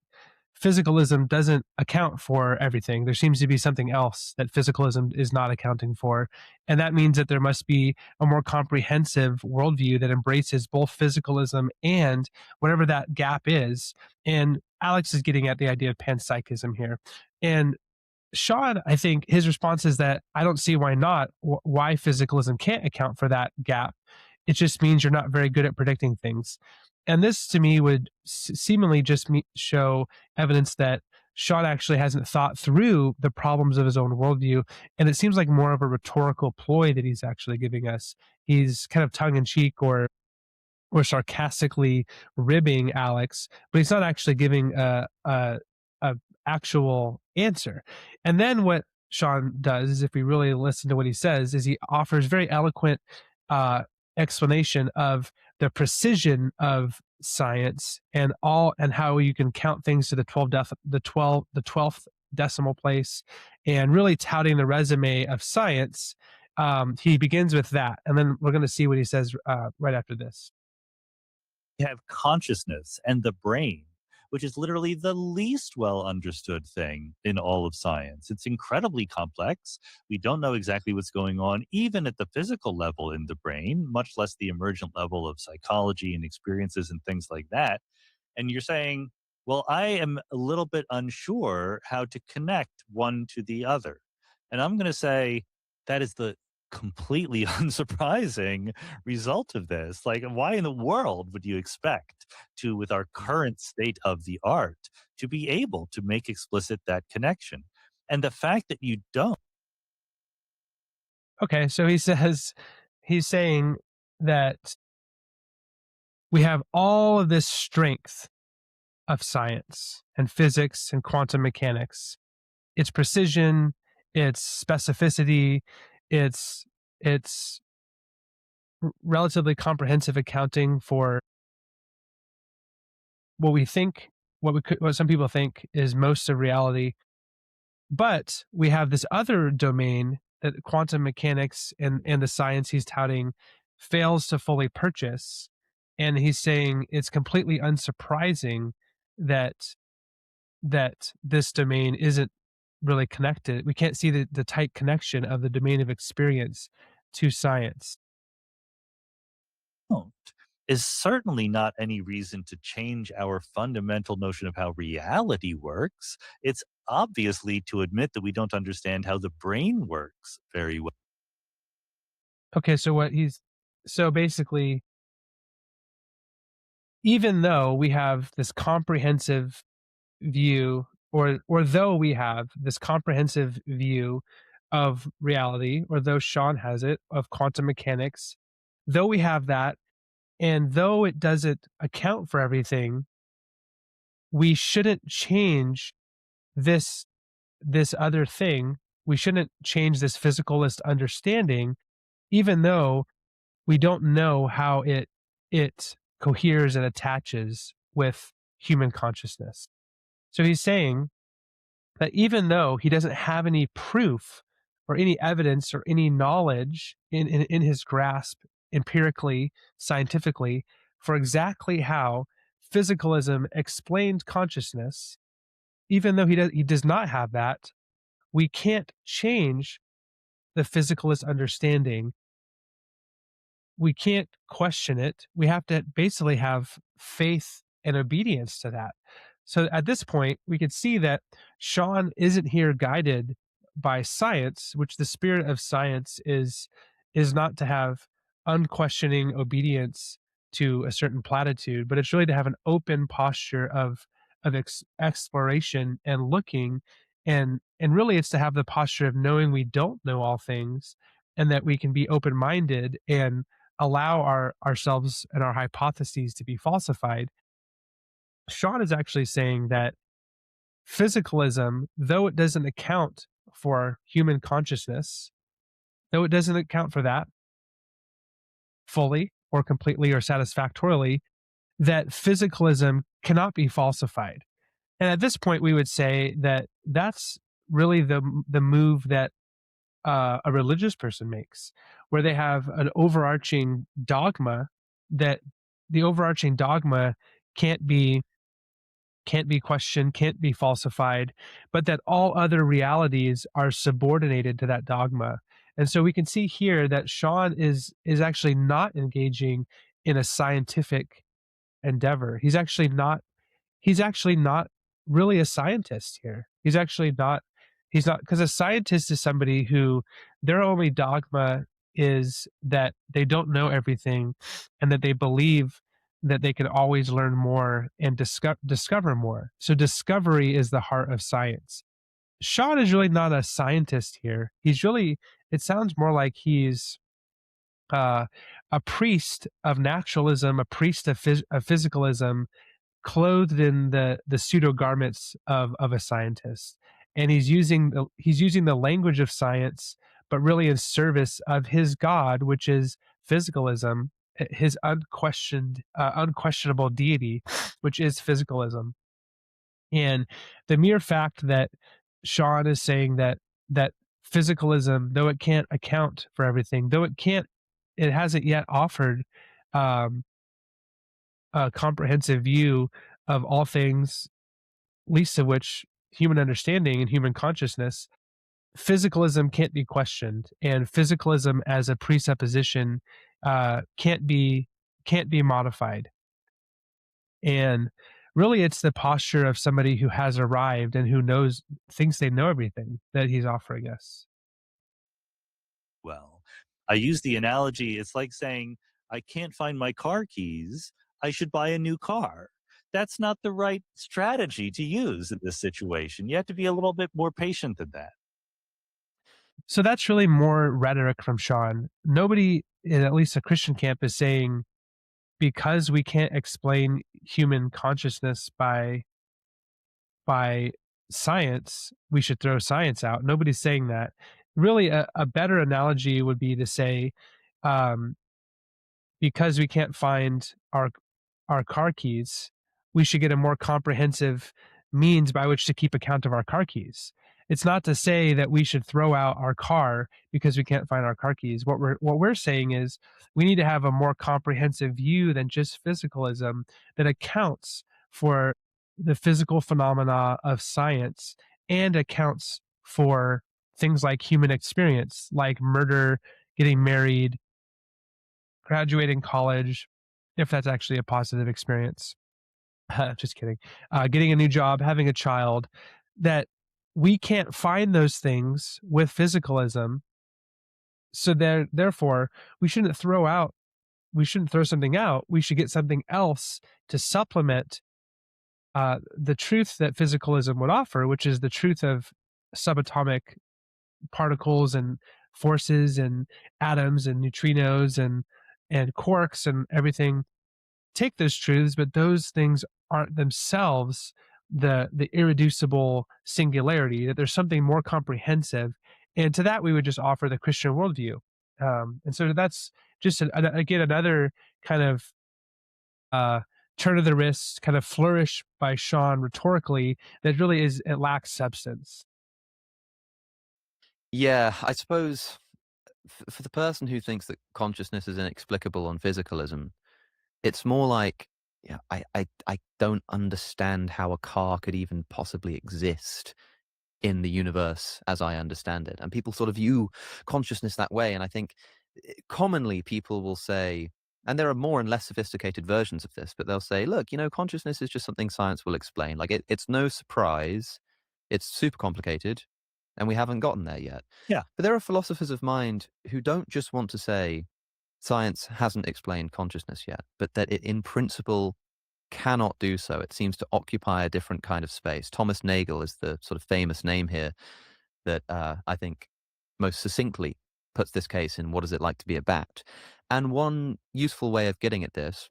physicalism doesn't account for everything. There seems to be something else that physicalism is not accounting for. And that means that there must be a more comprehensive worldview that embraces both physicalism and whatever that gap is. And Alex is getting at the idea of panpsychism here. And Sean, I think his response is that I don't see why not, why physicalism can't account for that gap. It just means you're not very good at predicting things. And this to me would seemingly just show evidence that Sean actually hasn't thought through the problems of his own worldview. And it seems like more of a rhetorical ploy that he's actually giving us. He's kind of tongue in cheek or sarcastically ribbing Alex, but he's not actually giving a actual answer. And then what Sean does is, if we really listen to what he says, is he offers very eloquent uh, explanation of the precision of science and how you can count things to the 12th decimal place, and really touting the resume of science. He begins with that, and then we're going to see what he says right after this. have consciousness and the brain, which is literally the least well understood thing in all of science. It's incredibly complex. We don't know exactly what's going on, even at the physical level in the brain, much less the emergent level of psychology and experiences and things like that. And you're saying, well, I am a little bit unsure how to connect one to the other. And I'm going to say that is the completely unsurprising result of this. Like, why in the world would you expect to, with our current state of the art, to be able to make explicit that connection? And the fact that you don't. Okay, so he's saying that we have all of this strength of science and physics and quantum mechanics, its precision, its specificity, its relatively comprehensive accounting for what we think what some people think is most of reality. But we have this other domain that quantum mechanics and the science he's touting fails to fully purchase. And he's saying it's completely unsurprising that this domain isn't really connected. We can't see the tight connection of the domain of experience to science. Don't is certainly not any reason to change our fundamental notion of how reality works. It's obviously to admit that we don't understand how the brain works very well. Okay, so basically, even though we have this comprehensive view, or though we have this comprehensive view of reality, or though Sean has it of quantum mechanics, though we have that, and though it doesn't account for everything, we shouldn't change this this other thing. We shouldn't change this physicalist understanding, even though we don't know how it coheres and attaches with human consciousness. So he's saying that even though he doesn't have any proof or any evidence or any knowledge in his grasp empirically, scientifically, for exactly how physicalism explained consciousness, even though he does not have that, we can't change the physicalist understanding. We can't question it. We have to basically have faith and obedience to that. So at this point, we could see that Sean isn't here guided by science, which the spirit of science is not to have unquestioning obedience to a certain platitude, but it's really to have an open posture of exploration and looking, and really it's to have the posture of knowing we don't know all things, and that we can be open minded and allow ourselves and our hypotheses to be falsified. Sean is actually saying that physicalism, though it doesn't account for human consciousness, though it doesn't account for that fully or completely or satisfactorily, that physicalism cannot be falsified. And at this point, we would say that that's really the move that a religious person makes, where they have an overarching dogma, that the overarching dogma can't be can't be questioned, can't be falsified, but that all other realities are subordinated to that dogma. And so we can see here that Sean is actually not engaging in a scientific endeavor. He's actually not really a scientist here. He's not, because a scientist is somebody who their only dogma is that they don't know everything, and that they believe that they can always learn more and discover more. So discovery is the heart of science. Sean is really not a scientist here. It sounds more like he's uh, a priest of naturalism, a priest of physicalism, clothed in the pseudo garments of a scientist, and he's using the language of science, but really in service of his god, which is physicalism, his unquestionable deity, which is physicalism. And the mere fact that Sean is saying that physicalism, though it can't account for everything, though it hasn't yet offered um, a comprehensive view of all things, least of which human understanding and human consciousness, physicalism can't be questioned, and physicalism as a presupposition can't be modified. And really, it's the posture of somebody who has arrived and who thinks they know everything that he's offering us. Well, I use the analogy, it's like saying, I can't find my car keys. I should buy a new car. That's not the right strategy to use in this situation. You have to be a little bit more patient than that. So that's really more rhetoric from Sean. Nobody, in at least a Christian camp, is saying because we can't explain human consciousness by science, we should throw science out. Nobody's saying that. Really, a better analogy would be to say, um, because we can't find our car keys, we should get a more comprehensive means by which to keep account of our car keys. It's not to say that we should throw out our car because we can't find our car keys. What we're saying is we need to have a more comprehensive view than just physicalism that accounts for the physical phenomena of science and accounts for things like human experience, like murder, getting married, graduating college, if that's actually a positive experience. Just kidding. Getting a new job, having a child, that we can't find those things with physicalism. So therefore, we shouldn't throw out, we shouldn't throw something out. We should get something else to supplement the truth that physicalism would offer, which is the truth of subatomic particles and forces and atoms and neutrinos and quarks and everything. Take those truths, but those things aren't themselves the irreducible singularity. That there's something more comprehensive, and to that we would just offer the Christian worldview. And so that's just again another kind of uh, turn of the wrist, kind of flourish by Sean rhetorically that really is it lacks substance. Yeah, I suppose for the person who thinks that consciousness is inexplicable on physicalism, it's more like, yeah, I don't understand how a car could even possibly exist in the universe as I understand it. And people sort of view consciousness that way. And I think commonly people will say, and there are more and less sophisticated versions of this, but they'll say, look, consciousness is just something science will explain. Like it's no surprise. It's super complicated and we haven't gotten there yet. Yeah. But there are philosophers of mind who don't just want to say science hasn't explained consciousness yet, but that it in principle cannot do so. It seems to occupy a different kind of space. Thomas Nagel is the sort of famous name here that I think most succinctly puts this case in what is it like to be a bat. And one useful way of getting at this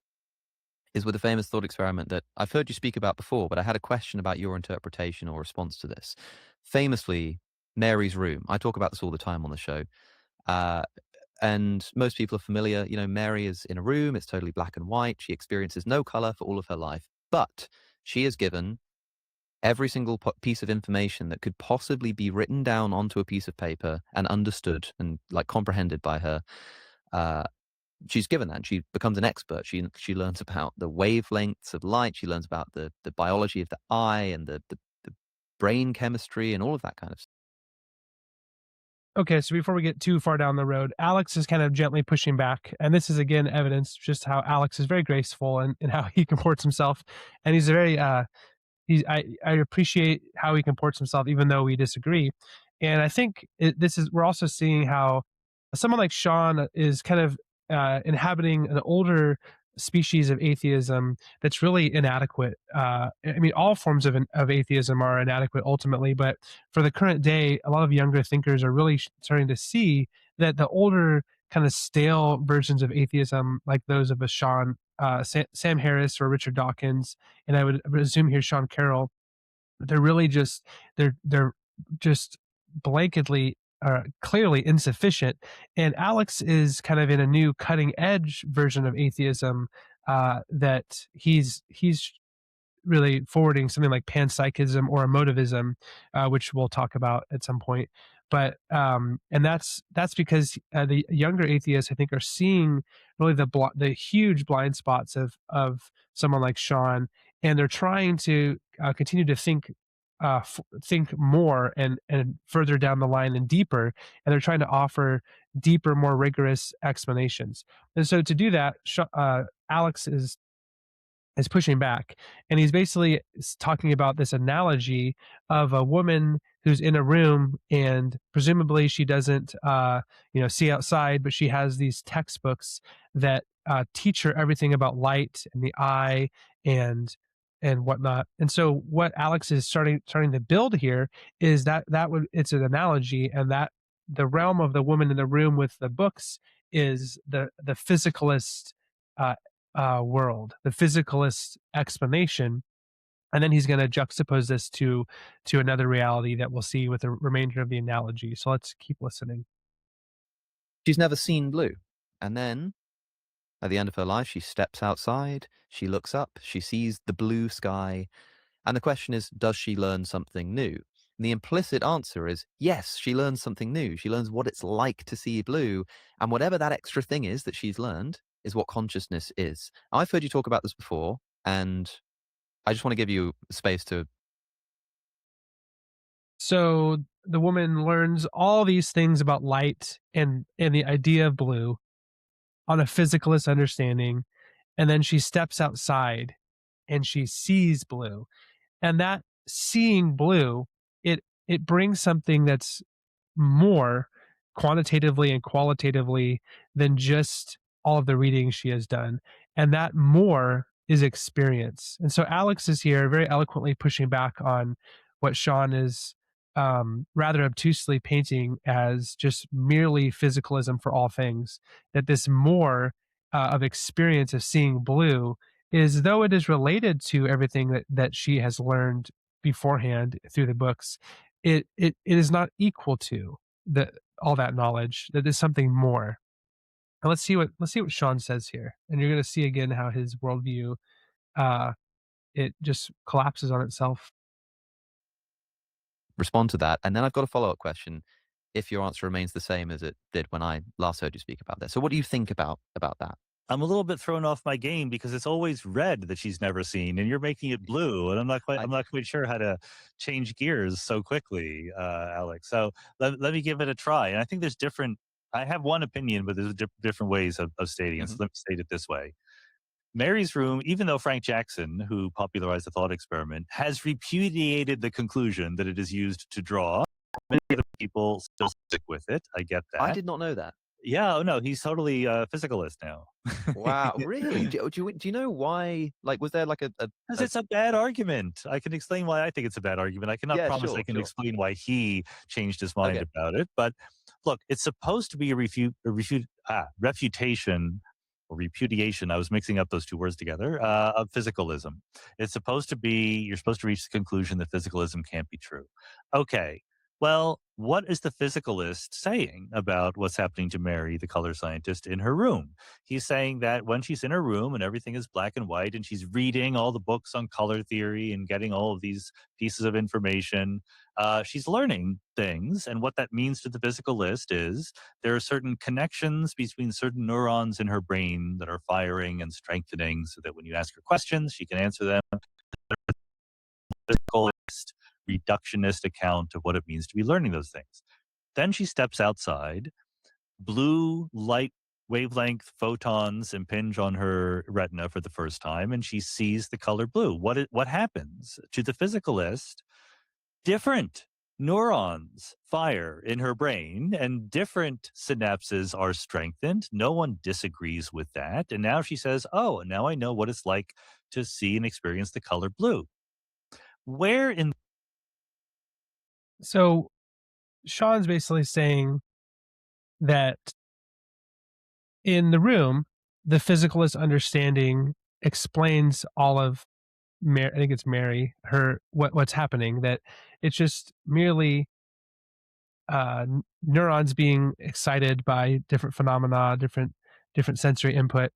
is with a famous thought experiment that I've heard you speak about before, but I had a question about your interpretation or response to this. Famously, Mary's room. I talk about this all the time on the show. Uh, and most people are familiar. Mary is in a room, it's totally black and white. She experiences no color for all of her life, but she is given every single piece of information that could possibly be written down onto a piece of paper and understood and like comprehended by her. Uh, she's given that and she becomes an expert. She learns about the wavelengths of light. She learns about the biology of the eye and the brain chemistry and all of that kind of stuff. Okay, so before we get too far down the road, Alex is kind of gently pushing back. And this is again evidence just how Alex is very graceful and how he comports himself. And he's a very I appreciate how he comports himself, even though we disagree. And I think we're also seeing how someone like Sean is kind of inhabiting an older species of atheism that's really inadequate. I mean, all forms of atheism are inadequate ultimately, but for the current day, a lot of younger thinkers are really starting to see that the older kind of stale versions of atheism, like those of a Sean, Sam Harris or Richard Dawkins, and I would assume here Sean Carroll, they're really just they're just blanketly clearly insufficient. And Alex is kind of in a new cutting edge version of atheism that he's really forwarding something like panpsychism or emotivism, which we'll talk about at some point. But and that's because the younger atheists, I think, are seeing really the huge blind spots of someone like Sean, and they're trying to continue to think more and further down the line and deeper, and they're trying to offer deeper, more rigorous explanations. And so to do that, Alex is pushing back, and he's basically talking about this analogy of a woman who's in a room and presumably she doesn't see outside, but she has these textbooks that teach her everything about light and the eye and whatnot. And so what Alex is starting to build here is it's an analogy, and that the realm of the woman in the room with the books is the physicalist uh, world, the physicalist explanation, and then he's going to juxtapose this to another reality that we'll see with the remainder of the analogy. So let's keep listening. She's never seen blue. And then At the end of her life, she steps outside, she looks up, she sees the blue sky, and the question is, does she learn something new? And the implicit answer is yes, she learns something new. She learns what it's like to see blue. And whatever that extra thing is that she's learned is what consciousness is. I've heard you talk about this before, and I just want to give you space to. So the woman learns all these things about light and the idea of blue on a physicalist understanding, and then she steps outside and she sees blue. And that seeing blue, it brings something that's more quantitatively and qualitatively than just all of the reading she has done. And that more is experience. And so Alex is here very eloquently pushing back on what Sean is rather obtusely painting as just merely physicalism for all things. That this more of experience of seeing blue is, though it is related to everything that she has learned beforehand through the books, it is not equal to the all that knowledge. That is something more. And let's see what Sean says here, and you're going to see again how his worldview uh, it just collapses on itself. Respond to that. And then I've got a follow up question if your answer remains the same as it did when I last heard you speak about this. So, what do you think about that? I'm a little bit thrown off my game because it's always red that she's never seen, and you're making it blue, and I, I'm not quite sure how to change gears so quickly, Alex. So let me give it a try. And I think there's different. I have one opinion, but there's different ways of stating it. So mhm. let me state it this way: Mary's room, even though Frank Jackson, who popularized the thought experiment, has repudiated the conclusion that it is used to draw, many other people still stick with it. I get I that. did not know that. Yeah, oh no, he's totally physicalist now. Wow, really? Do you know why? Like, was there like Because a it's a bad argument. I can explain why I think it's a bad argument. I cannot yeah, promise I sure, can sure. explain why he changed his mind Okay. about it. But look, it's supposed to be refutation or repudiation. I was mixing up those two words together of physicalism. It's supposed to be, you're supposed to reach the conclusion that physicalism can't be true. Okay. Well, what is the physicalist saying about what's happening to Mary, the color scientist, in her room? He's saying that when she's in her room and everything is black and white and she's reading all the books on color theory and getting all of these pieces of information, she's learning things. And what that means to the physicalist is there are certain connections between certain neurons in her brain that are firing and strengthening so that when you ask her questions, she can answer them. Physicalist, reductionist account of what it means to be learning those things. Then she steps outside. Blue light wavelength photons impinge on her retina for the first time, and she sees the color blue. What happens to the physicalist? Different neurons fire in her brain, and different synapses are strengthened. No one disagrees with that. And now she says, "Oh, now I know what it's like to see and experience the color blue." Where in So Sean's basically saying that in the room, the physicalist understanding explains all of I think it's Mary, her what's happening. That it's just merely neurons being excited by different phenomena, different sensory input,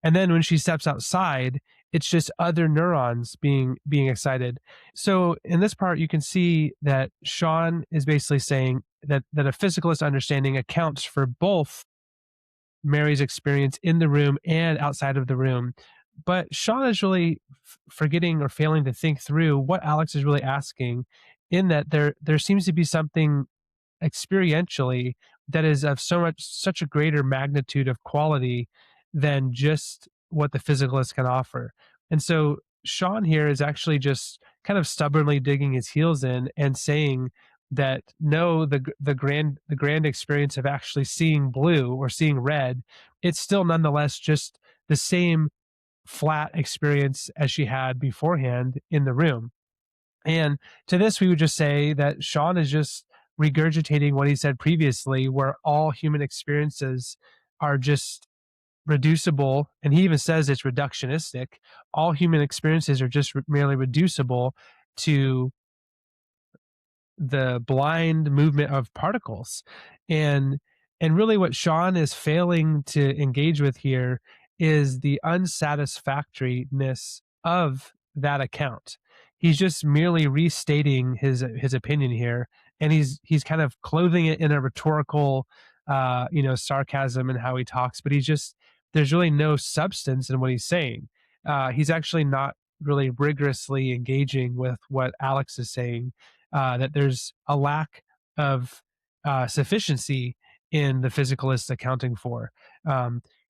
and then when she steps outside, it's just other neurons being excited. So in this part, you can see that Sean is basically saying that a physicalist understanding accounts for both Mary's experience in the room and outside of the room. But Sean is really forgetting or failing to think through what Alex is really asking, in that there seems to be something experientially that is of such a greater magnitude of quality than just what the physicalist can offer. And so Sean here is actually just kind of stubbornly digging his heels in and saying that no, the grand experience of actually seeing blue or seeing red, it's still nonetheless just the same flat experience as she had beforehand in the room. And to this, we would just say that Sean is just regurgitating what he said previously, where all human experiences are just reducible. And he even says it's reductionistic. All human experiences are just merely reducible to the blind movement of particles. And and really what Sean is failing to engage with here is the unsatisfactoriness of that account. He's just merely restating his opinion here, and he's kind of clothing it in a rhetorical, sarcasm in how he talks. But he's just there's really no substance in what he's saying. He's actually not really rigorously engaging with what Alex is saying. That there's a lack of sufficiency in the physicalist accounting for.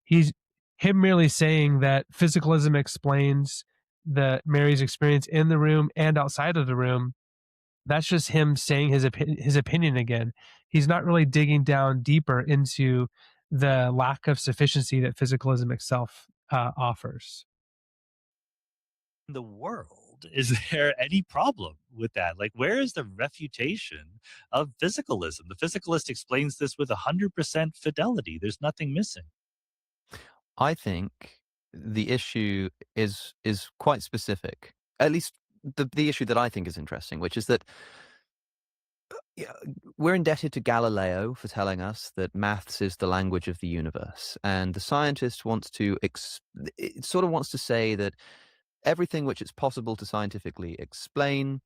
He's him merely saying that physicalism explains the Mary's experience in the room and outside of the room. That's just him saying his opinion again. He's not really digging down deeper into the lack of sufficiency that physicalism itself offers. In the world, is there any problem with that? Like, where is the refutation of physicalism? The physicalist explains this with 100% fidelity. There's nothing missing. I think the issue is quite specific. At least the issue that I think is interesting, which is that yeah, we're indebted to Galileo for telling us that maths is the language of the universe, and the scientist wants to it sort of wants to say that everything which it's possible to scientifically explain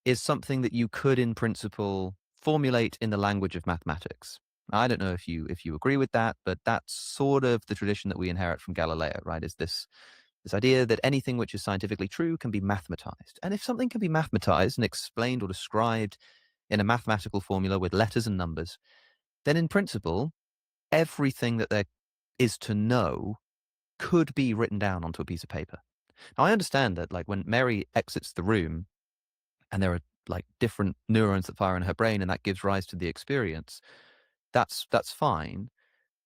is something that you could, in principle, formulate in the language of mathematics. I don't know if you agree with that, but that's sort of the tradition that we inherit from Galileo, right? Is this idea that anything which is scientifically true can be mathematized. And if something can be mathematized and explained or described in a mathematical formula with letters and numbers, then in principle, everything that there is to know could be written down onto a piece of paper. Now, I understand that, like, when Mary exits the room and there are like different neurons that fire in her brain and that gives rise to the experience, that's fine.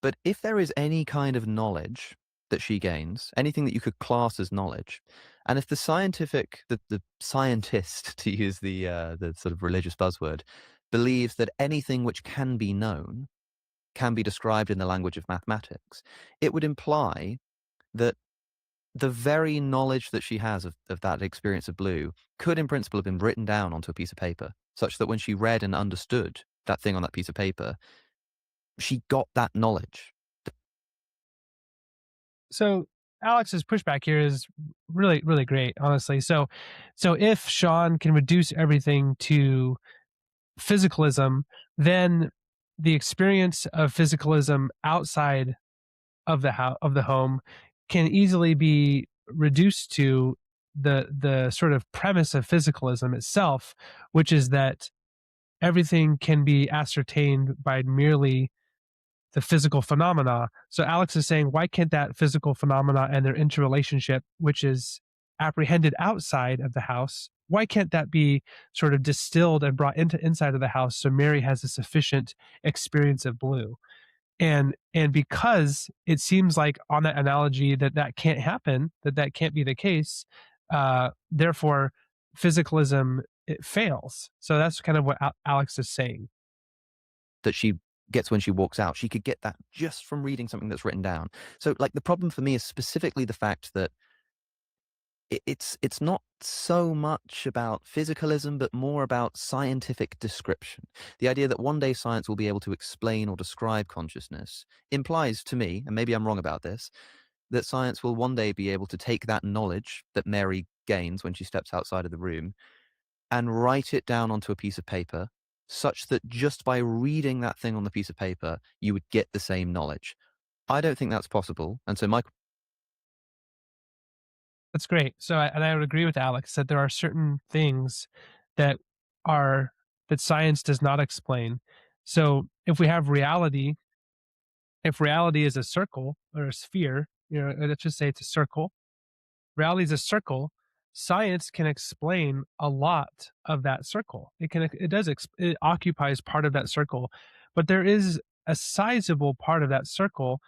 But if there is any kind of knowledge that she gains, anything that you could class as knowledge, and if the scientist, to use the sort of religious buzzword, believes that anything which can be known can be described in the language of mathematics, it would imply that the very knowledge that she has of that experience of blue could, in principle, have been written down onto a piece of paper, such that when she read and understood that thing on that piece of paper, she got that knowledge. So Alex's pushback here is really, really great, honestly. So if Sean can reduce everything to physicalism, then the experience of physicalism outside of the home can easily be reduced to the sort of premise of physicalism itself, which is that everything can be ascertained by merely the physical phenomena. So Alex is saying, why can't that physical phenomena and their interrelationship, which is apprehended outside of the house, why can't that be sort of distilled and brought into inside of the house so Mary has a sufficient experience of blue? And because it seems like on that analogy that can't happen, that can't be the case, therefore physicalism it fails. So that's kind of what Alex is saying. That she gets when she walks out. She could get that just from reading something that's written down. So, like, the problem for me is specifically the fact that it's not so much about physicalism, but more about scientific description. The idea that one day science will be able to explain or describe consciousness implies to me, and maybe I'm wrong about this, that science will one day be able to take that knowledge that Mary gains when she steps outside of the room and write it down onto a piece of paper, such that just by reading that thing on the piece of paper, you would get the same knowledge. I don't think that's possible. And so my That's great. So, and I would agree with Alex that there are certain things that are that science does not explain. So, if we have reality, if reality is a circle or a sphere, let's just say it's a circle. Reality is a circle. Science can explain a lot of that circle. It occupies part of that circle, but there is a sizable part of that circle.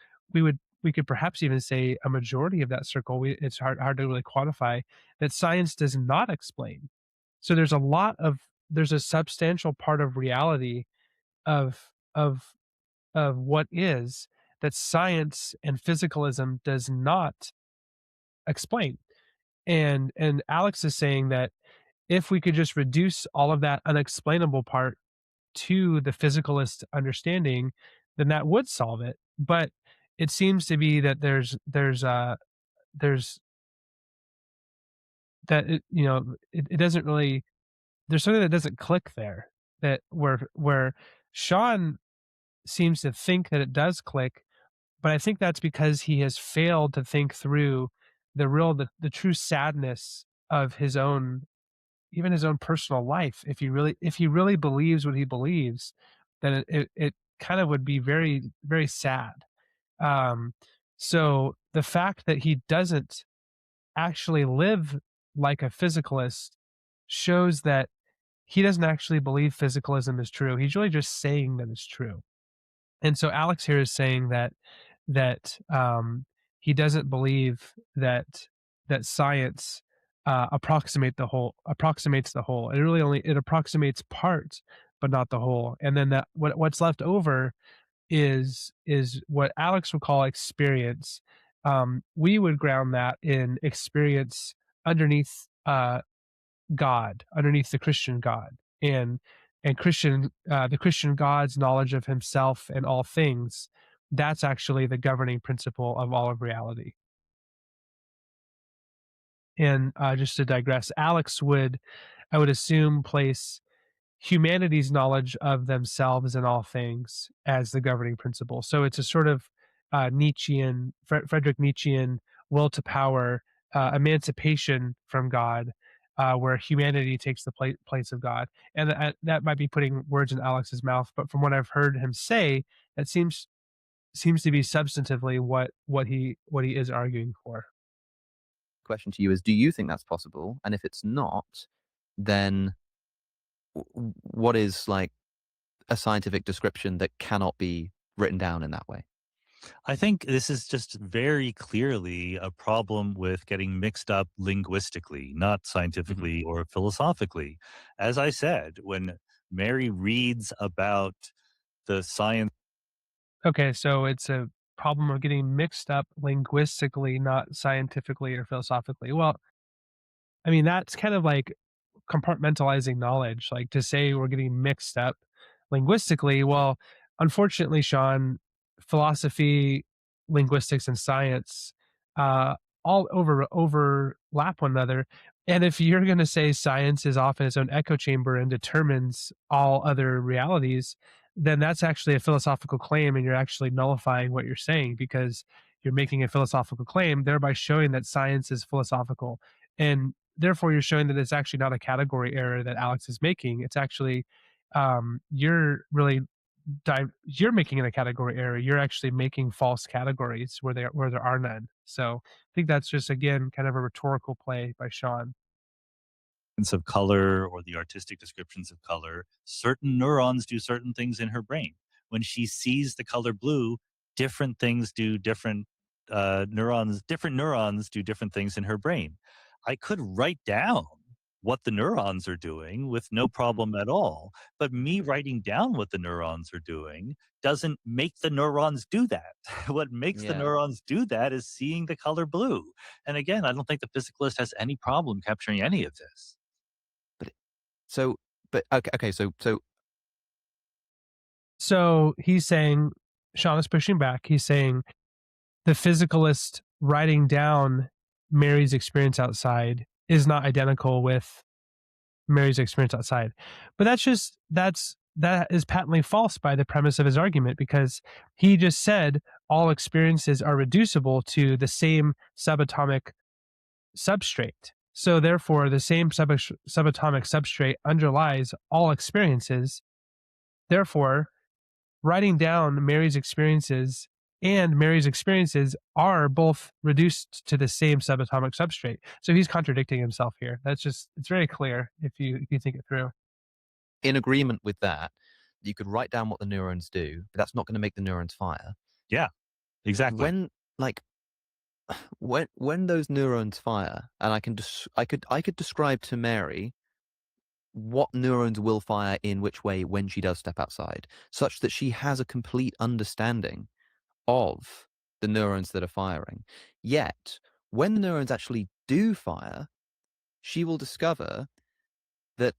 We could perhaps even say a majority of that circle. It's hard to really quantify that science does not explain. So there's a substantial part of reality of of of what is that science and physicalism does not explain. And Alex is saying that if we could just reduce all of that unexplainable part to the physicalist understanding, then that would solve it. But it seems to be that there's that it doesn't really, there's something that doesn't click there, that where Sean seems to think that it does click, but I think that's because he has failed to think through the true sadness of his own, even his own personal life. If he really believes what he believes, then it kind of would be very, very sad. Um, so the fact that he doesn't actually live like a physicalist shows that he doesn't actually believe physicalism is true. He's really just saying that it's true. And so Alex here is saying that he doesn't believe that science approximates the whole. It approximates part, but not the whole. And then that what's left over is what Alex would call experience. We would ground that in experience underneath God, underneath the Christian God, and the Christian God's knowledge of Himself and all things. That's actually the governing principle of all of reality. And just to digress, Alex would, I would assume, place humanity's knowledge of themselves and all things as the governing principle. So it's a sort of Friedrich Nietzschean will to power, emancipation from God, where humanity takes the place of God. And that might be putting words in Alex's mouth, but from what I've heard him say, that seems to be substantively what he is arguing for. Question to you is, do you think that's possible? And if it's not, then what is like a scientific description that cannot be written down in that way? I think this is just very clearly a problem with getting mixed up linguistically, not Mhm. scientifically or philosophically. As I said, when Mary reads about the science, Okay, so it's a problem of getting mixed up linguistically, not scientifically or philosophically. Well, I mean, that's kind of like compartmentalizing knowledge, like to say we're getting mixed up linguistically. Well, unfortunately, Sean, philosophy, linguistics, and science uh, all overlap one another. And if you're going to say science is often its own echo chamber and determines all other realities, then that's actually a philosophical claim, and you're actually nullifying what you're saying because you're making a philosophical claim, thereby showing that science is philosophical. And therefore you're showing that it's actually not a category error that Alex is making. It's actually, you're really you're making it a category error. You're actually making false categories where there are none. So I think that's just again kind of a rhetorical play by Sean. of color or the artistic descriptions of color, certain neurons do certain things in her brain. When she sees the color blue, different things do different neurons do different things in her brain. I could write down what the neurons are doing with no problem at all. But me writing down what the neurons are doing doesn't make the neurons do that. What makes the Yeah, neurons do that is seeing the color blue. And again, I don't think the physicalist has any problem capturing any of this. but so, but okay, so So he's saying, Sean is pushing back. He's saying the physicalist writing down Mary's experience outside is not identical with Mary's experience outside. But that is patently false by the premise of his argument, because he just said all experiences are reducible to the same subatomic substrate. So therefore, the same subatomic substrate underlies all experiences. Therefore, writing down Mary's experiences are both reduced to the same subatomic substrate. So he's contradicting himself here. It's very clear if you think it through. in agreement with that, you could write down what the neurons do, but that's not going to make the neurons fire. Yeah, exactly. When like when those neurons fire, and I could describe to Mary what neurons will fire in which way when she does step outside, such that she has a complete understanding of the neurons that are firing. Yet, when the neurons actually do fire, she will discover that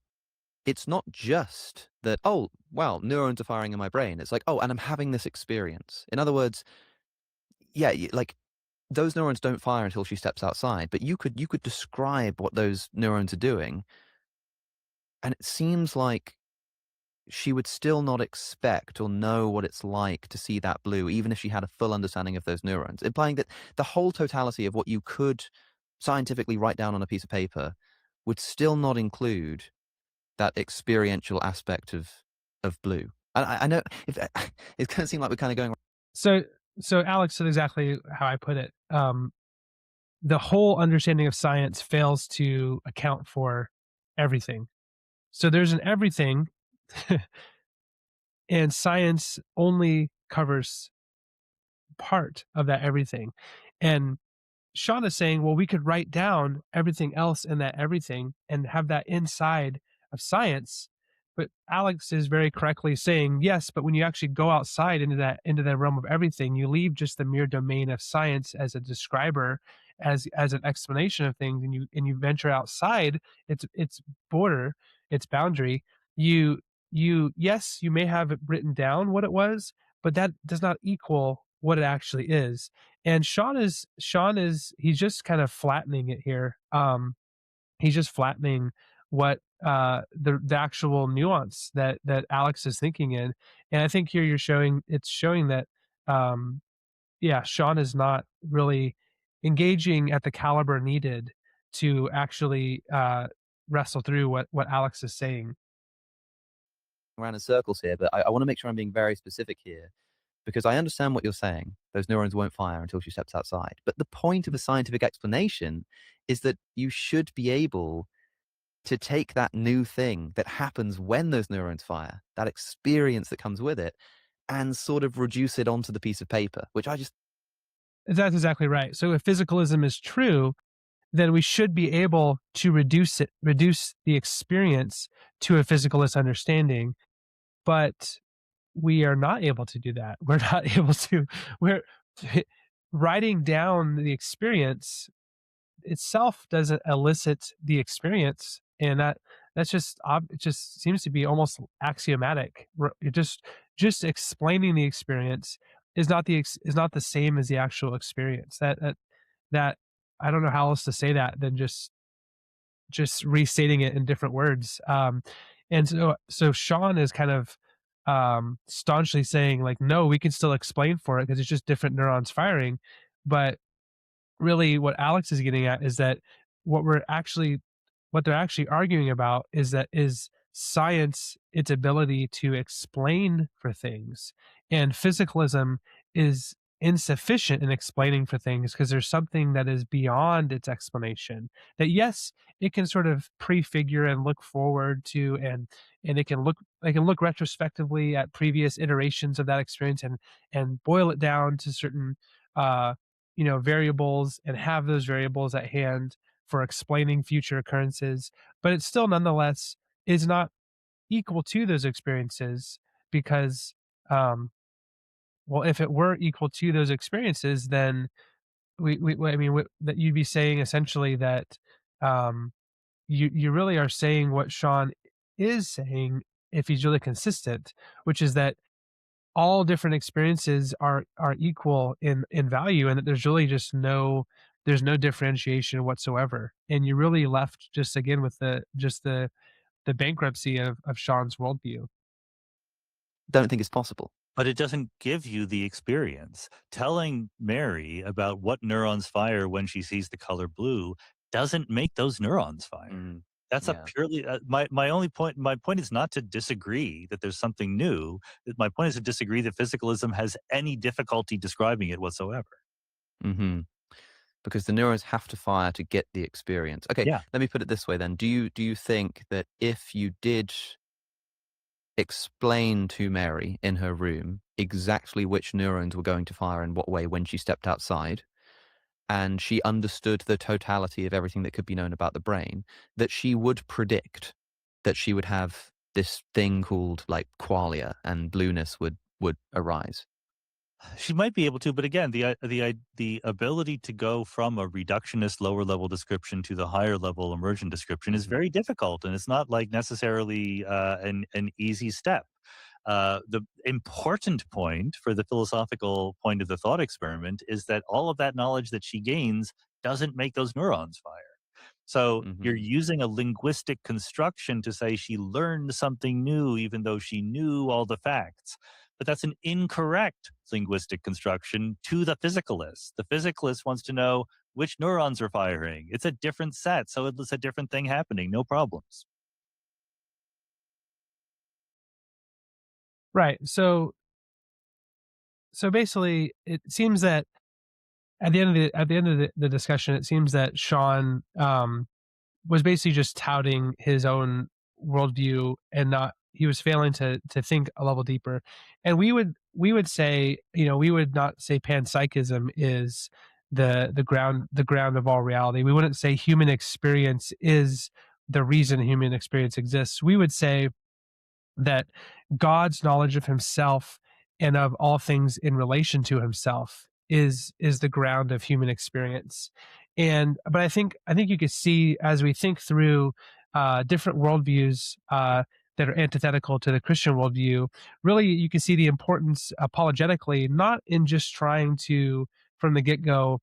it's not just that, oh, wow, neurons are firing in my brain. It's like, oh, and I'm having this experience. In other words, yeah, like those neurons don't fire until she steps outside, but you could describe what those neurons are doing, and it seems like she would still not expect or know what it's like to see that blue, even if she had a full understanding of those neurons, implying that the whole totality of what you could scientifically write down on a piece of paper would still not include that experiential aspect of blue. And I know if it's gonna seem like we're kinda going. So, so Alex said exactly how I put it. The whole understanding of science fails to account for everything. So there's an everything, and science only covers part of that everything. And Sean is saying, well, we could write down everything else in that everything and have that inside of science. But Alex is very correctly saying, yes, but when you actually go outside into that realm of everything, you leave just the mere domain of science as a describer, as an explanation of things, and you venture outside its border, its boundary. You yes, you may have it written down what it was, but that does not equal what it actually is. And Sean is he's just kind of flattening it here. He's just flattening what the actual nuance that Alex is thinking in. And I think here it's showing that yeah, Sean is not really engaging at the caliber needed to actually wrestle through what Alex is saying. Around in circles here, but I want to make sure I'm being very specific here because I understand what you're saying. Those neurons won't fire until she steps outside. But the point of a scientific explanation is that you should be able to take that new thing that happens when those neurons fire, that experience that comes with it, and sort of reduce it onto the piece of paper, which I just That's exactly right. So if physicalism is true, then we should be able to reduce the experience to a physicalist understanding. But we are not able to do that. We're not able to, we're writing down the experience itself doesn't elicit the experience. And that's just, it just seems to be almost axiomatic. It just explaining the experience is not the same as the actual experience. That I don't know how else to say that than just restating it in different words. And so Sean is kind of staunchly saying like, no, we can still explain for it because it's just different neurons firing. But really, what Alex is getting at is that what we're actually what they're actually arguing about is science its ability to explain for things, and physicalism is insufficient in explaining for things because there's something that is beyond its explanation that yes it can sort of prefigure and look forward to, and it can look retrospectively at previous iterations of that experience and boil it down to certain uh variables and have those variables at hand for explaining future occurrences, but it still nonetheless is not equal to those experiences because, um, well, if it were equal to those experiences, then I mean, that you'd be saying essentially that um, you really are saying what Sean is saying if he's really consistent, which is that all different experiences are equal in value and that there's really just there's no differentiation whatsoever, and you're really left just again with the bankruptcy of Sean's worldview. don't think it's possible. But it doesn't give you the experience. Telling Mary about what neurons fire when she sees the color blue doesn't make those neurons fire. Mm, That's a yeah. purely my only point. My point is not to disagree that there's something new. My point is to disagree that physicalism has any difficulty describing it whatsoever. Hmm. Because the neurons have to fire to get the experience. Okay, Yeah. let me put it this way then. Do you think that if you did explain to Mary in her room exactly which neurons were going to fire in what way when she stepped outside, and she understood the totality of everything that could be known about the brain, that she would predict that she would have this thing called like qualia and blueness would arise? She might be able to, but again, the ability to go from a reductionist lower level description to the higher level emergent description is Mhm. very difficult, and it's not like necessarily an easy step. The important point for the philosophical point of the thought experiment is that all of that knowledge that she gains doesn't make those neurons fire. So you're Hmm. using a linguistic construction to say she learned something new, even though she knew all the facts. But that's an incorrect linguistic construction to the physicalist. The physicalist wants to know which neurons are firing. It's a different set, so it's a different thing happening, no problems. Right. So basically, it seems that at the end of the discussion, it seems that Sean was basically just touting his own worldview and not he was failing to think a level deeper. And we would say, we would not say panpsychism is the ground of all reality. We wouldn't say human experience is the reason human experience exists. We would say that God's knowledge of himself and of all things in relation to himself is the ground of human experience. And but I think you could see as we think through different worldviews that are antithetical to the Christian worldview, really you can see the importance apologetically, not in just trying to from the get go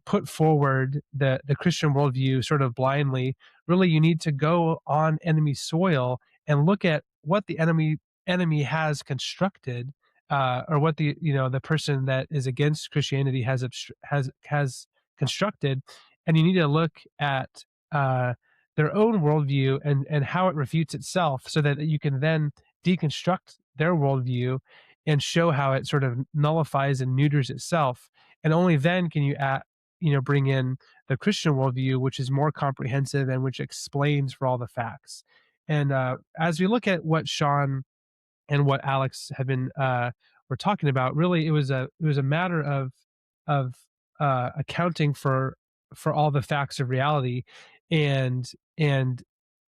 put forward the Christian worldview sort of blindly. Really, you need to go on enemy soil and look at what the enemy has constructed, or what the person that is against Christianity has constructed, and you need to look at their own worldview and how it refutes itself, so that you can then deconstruct their worldview and show how it sort of nullifies and neuters itself, and only then can bring in the Christian worldview, which is more comprehensive and which explains for all the facts. And as we look at what Sean and what Alex had been were talking about, really it was a matter of accounting for all the facts of reality, and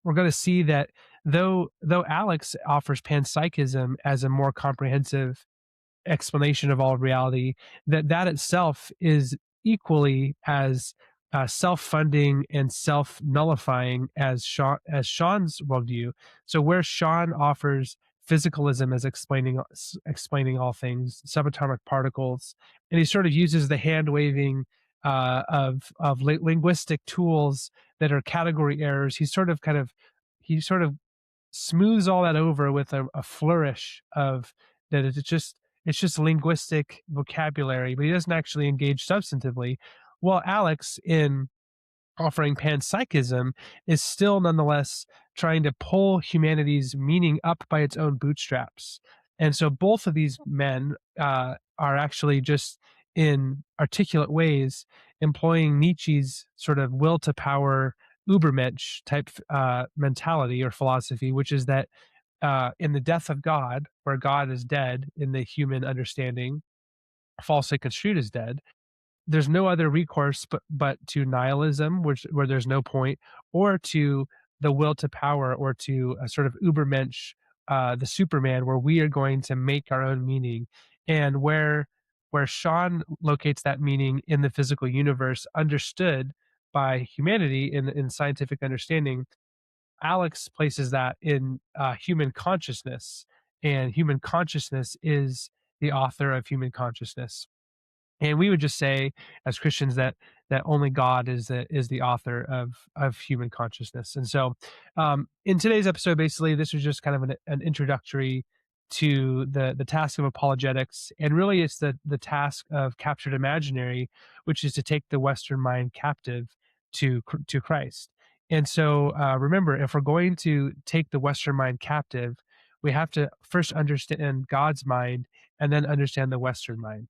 we're going to see that though Alex offers panpsychism as a more comprehensive explanation of all reality, that itself is equally as self-funding and self-nullifying as Sean's worldview. So where Sean offers physicalism as explaining all things, subatomic particles, and he sort of uses the hand waving of linguistic tools that are category errors. He sort of smooths all that over with a flourish of that it's just linguistic vocabulary, but he doesn't actually engage substantively. Well, Alex, in offering panpsychism, is still nonetheless trying to pull humanity's meaning up by its own bootstraps. And so both of these men are actually just in articulate ways employing Nietzsche's sort of will to power Ubermensch type mentality or philosophy, which is that in the death of God, where God is dead in the human understanding, falsely construed as dead, there's no other recourse but to nihilism, where there's no point, or to the will to power, or to a sort of Ubermensch, the Superman, where we are going to make our own meaning, and where Sean locates that meaning in the physical universe, understood by humanity in scientific understanding. Alex places that in human consciousness, and human consciousness is the author of human consciousness. And we would just say as Christians that only God is the author of human consciousness. And so, in today's episode, basically, this was just kind of an introductory to the task of apologetics, and really, it's the task of captured imaginary, which is to take the Western mind captive to Christ. And so, remember, if we're going to take the Western mind captive, we have to first understand God's mind and then understand the Western mind.